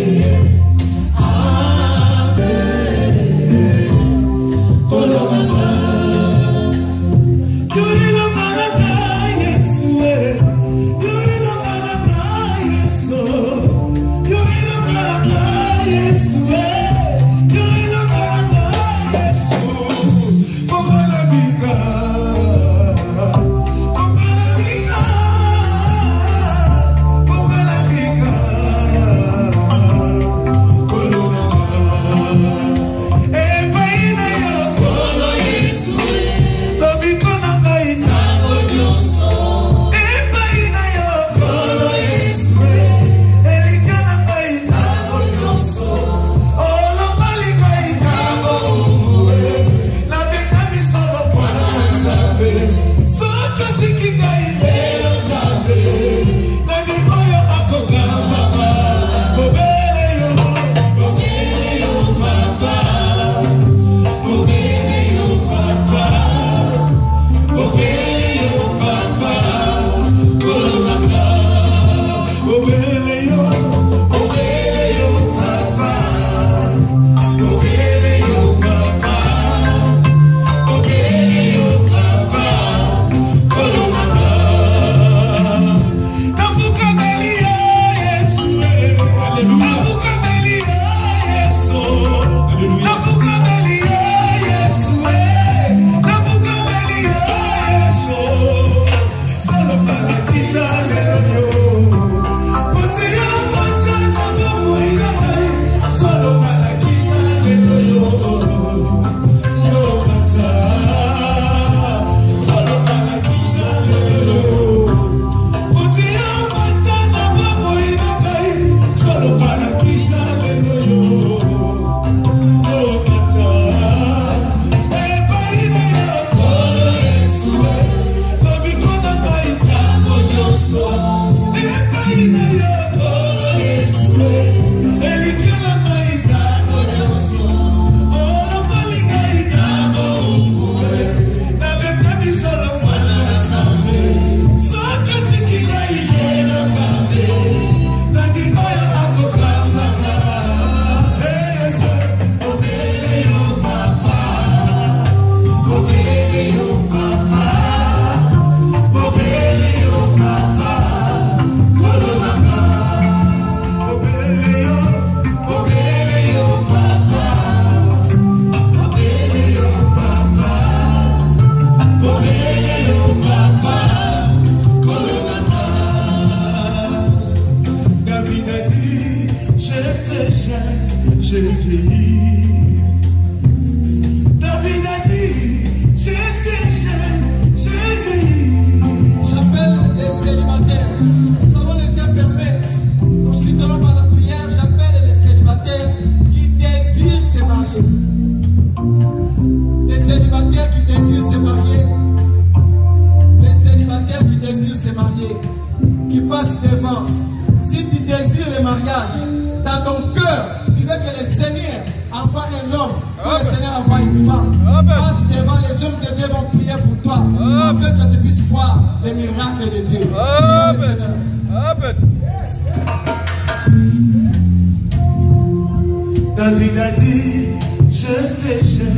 David a dit, je t'aime,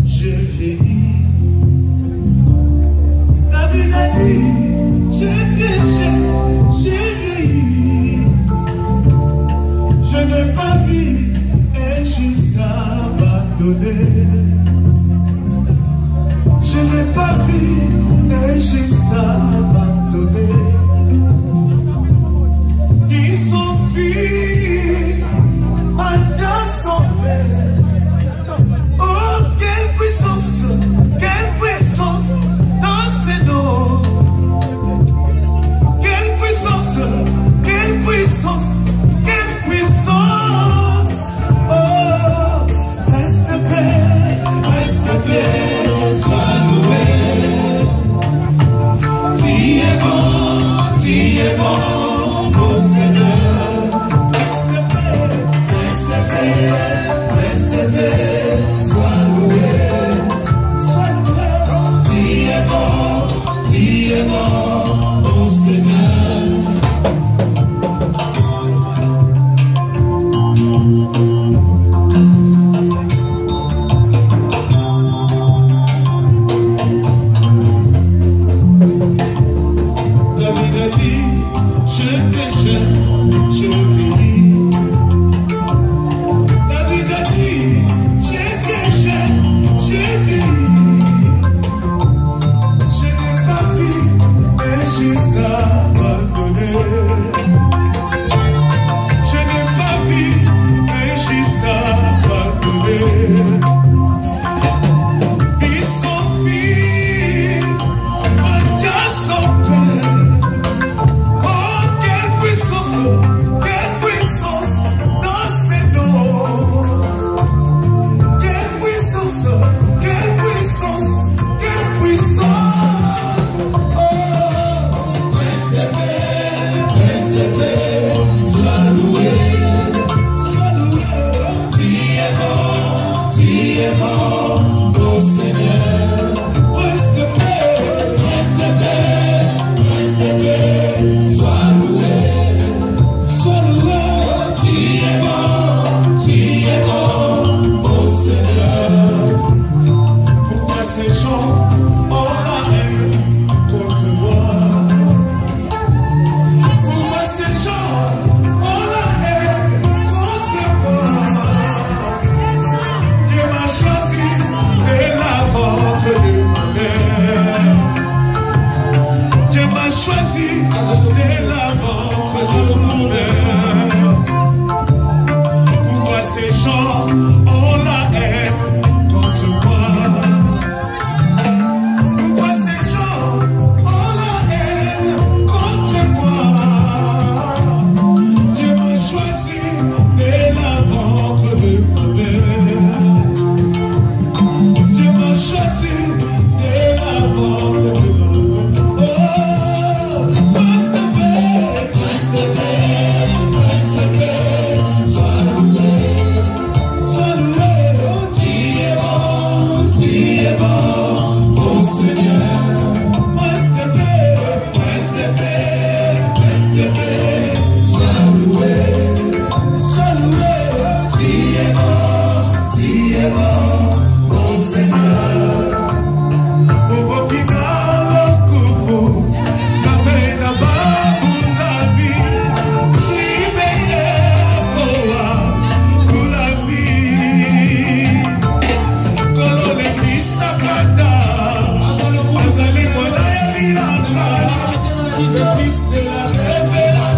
je vieillis. David a dit, je t'aime, je vieillis. Je n'ai pas vu injuste abandonné. Je n'ai pas vu injuste abandonné. Ni son fils. dès la ventre de mon âme. Pourquoi ces gens ont la haine contre moi? Pourquoi ces gens ont la haine contre moi? Dieu m'a choisi dès la ventre de ma mère. Dieu m'a choisi dès la ventre de ma mère. Fils de la révélation.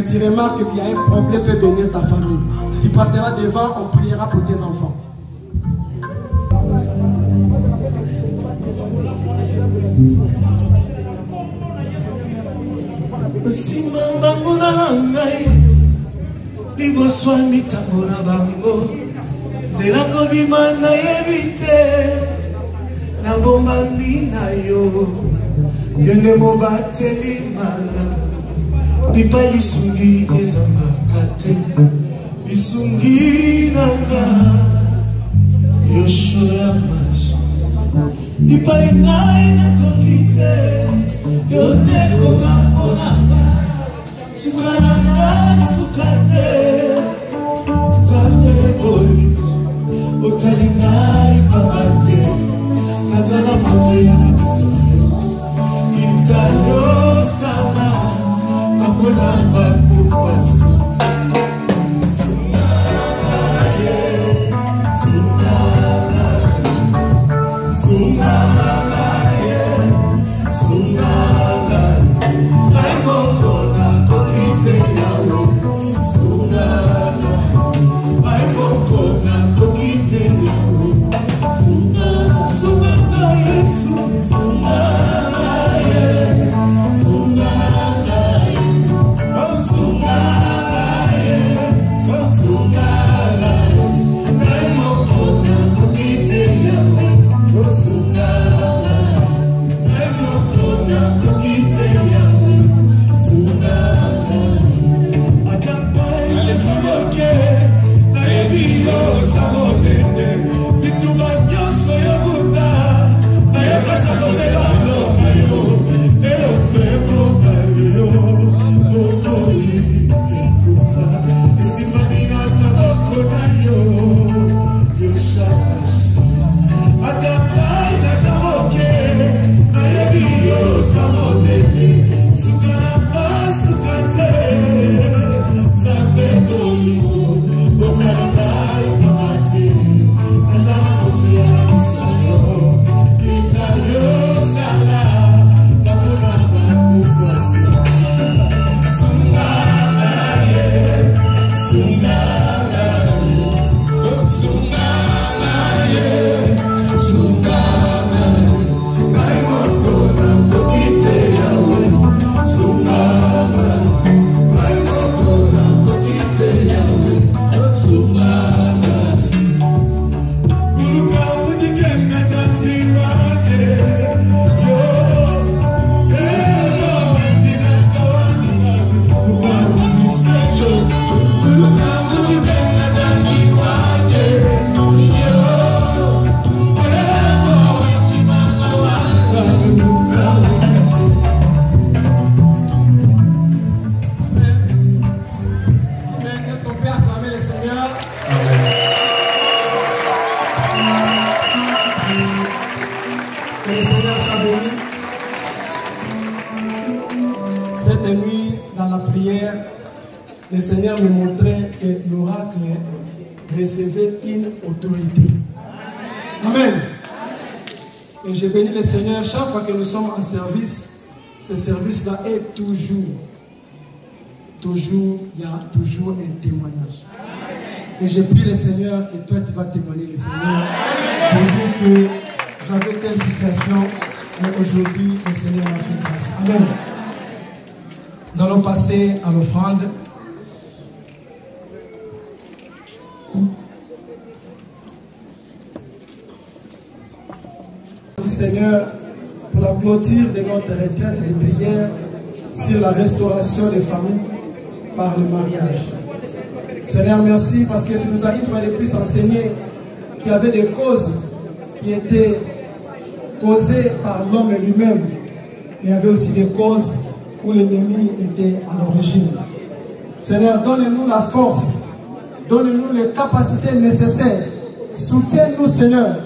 mais tu remarques qu'il y a un problème peut venir ta famille. Tu passeras devant, on priera pour tes enfants. Yende mobateli mala Bipa lisungi ezamakate Lisungi nanga Yoshua mashi Bipa inai na kokite Yote koka onanga Sukaranga sukate Zame boli Otalingai pabate Kazana mote ya Itayo sama Makuna makufasu Sungamaye Sungamaye Sungamaye Aimokona kokite yawo Sungamaye Aimokona kokite yawo Sungamaye le Seigneur me montrait que l'oracle recevait une autorité. Amen. Et je bénis le Seigneur, chaque fois que nous sommes en service, ce service-là est toujours, il y a toujours un témoignage. Et je prie le Seigneur et toi tu vas témoigner le Seigneur pour dire que j'avais telle situation et aujourd'hui le Seigneur m'a fait grâce. Amen. Nous allons passer à l'offrande. Seigneur, pour la clôture de notre retraite et prière sur la restauration des familles par le mariage. Seigneur, merci parce que tu nous as une fois de plus enseigné qu'il y avait des causes qui étaient causées par l'homme lui-même. Mais il y avait aussi des causes où l'ennemi était à l'origine. Seigneur, donne-nous la force, donne-nous les capacités nécessaires. Soutiens-nous, Seigneur,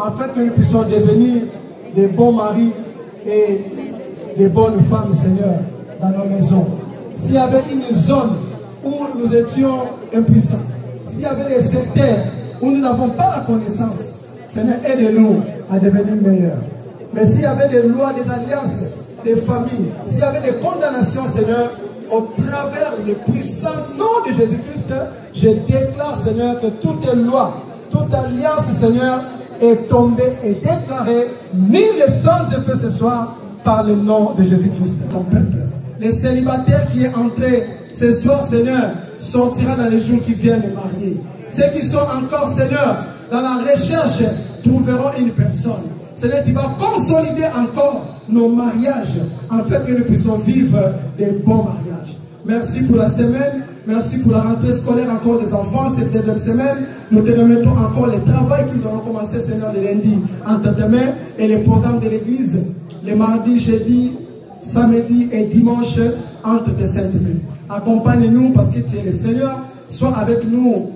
afin que nous puissions devenir des bons maris et des bonnes femmes, Seigneur, dans nos maisons. S'il y avait une zone où nous étions impuissants, s'il y avait des secteurs où nous n'avons pas la connaissance, Seigneur, aide-nous à devenir meilleurs. Mais s'il y avait des lois, des alliances, des familles, s'il y avait des condamnations, Seigneur, au travers du puissant nom de Jésus-Christ, je déclare, Seigneur, que toute loi, toute alliance, Seigneur, est tombée et déclarée, nulle et sans effet ce soir, par le nom de Jésus-Christ. Ton peuple, les célibataires qui est entré ce soir, Seigneur, sortira dans les jours qui viennent de marier. Ceux qui sont encore, Seigneur, dans la recherche, trouveront une personne. Seigneur, tu vas consolider encore nos mariages, afin que nous puissions vivre des bons mariages. Merci pour la semaine, merci pour la rentrée scolaire encore des enfants, cette deuxième semaine. Nous te remettons encore le travail que nous allons commencer, Seigneur, le lundi, entre demain, et les programmes de l'église, les mardis, jeudi, samedi et dimanche, entre tes saintes mains. Accompagne-nous parce que tu es le Seigneur. Sois avec nous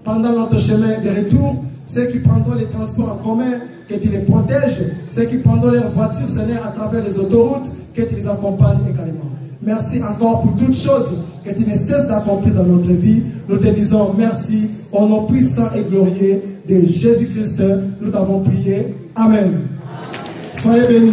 pendant notre chemin de retour. Ceux qui prendront les transports en commun, que tu les protèges. Ceux qui prendront leurs voitures, Seigneur, à travers les autoroutes, que tu les accompagnes également. Merci encore pour toutes choses que tu ne cesses d'accomplir dans notre vie. Nous te disons merci au nom puissant et glorieux de Jésus-Christ. Nous t'avons prié. Amen. Soyez bénis.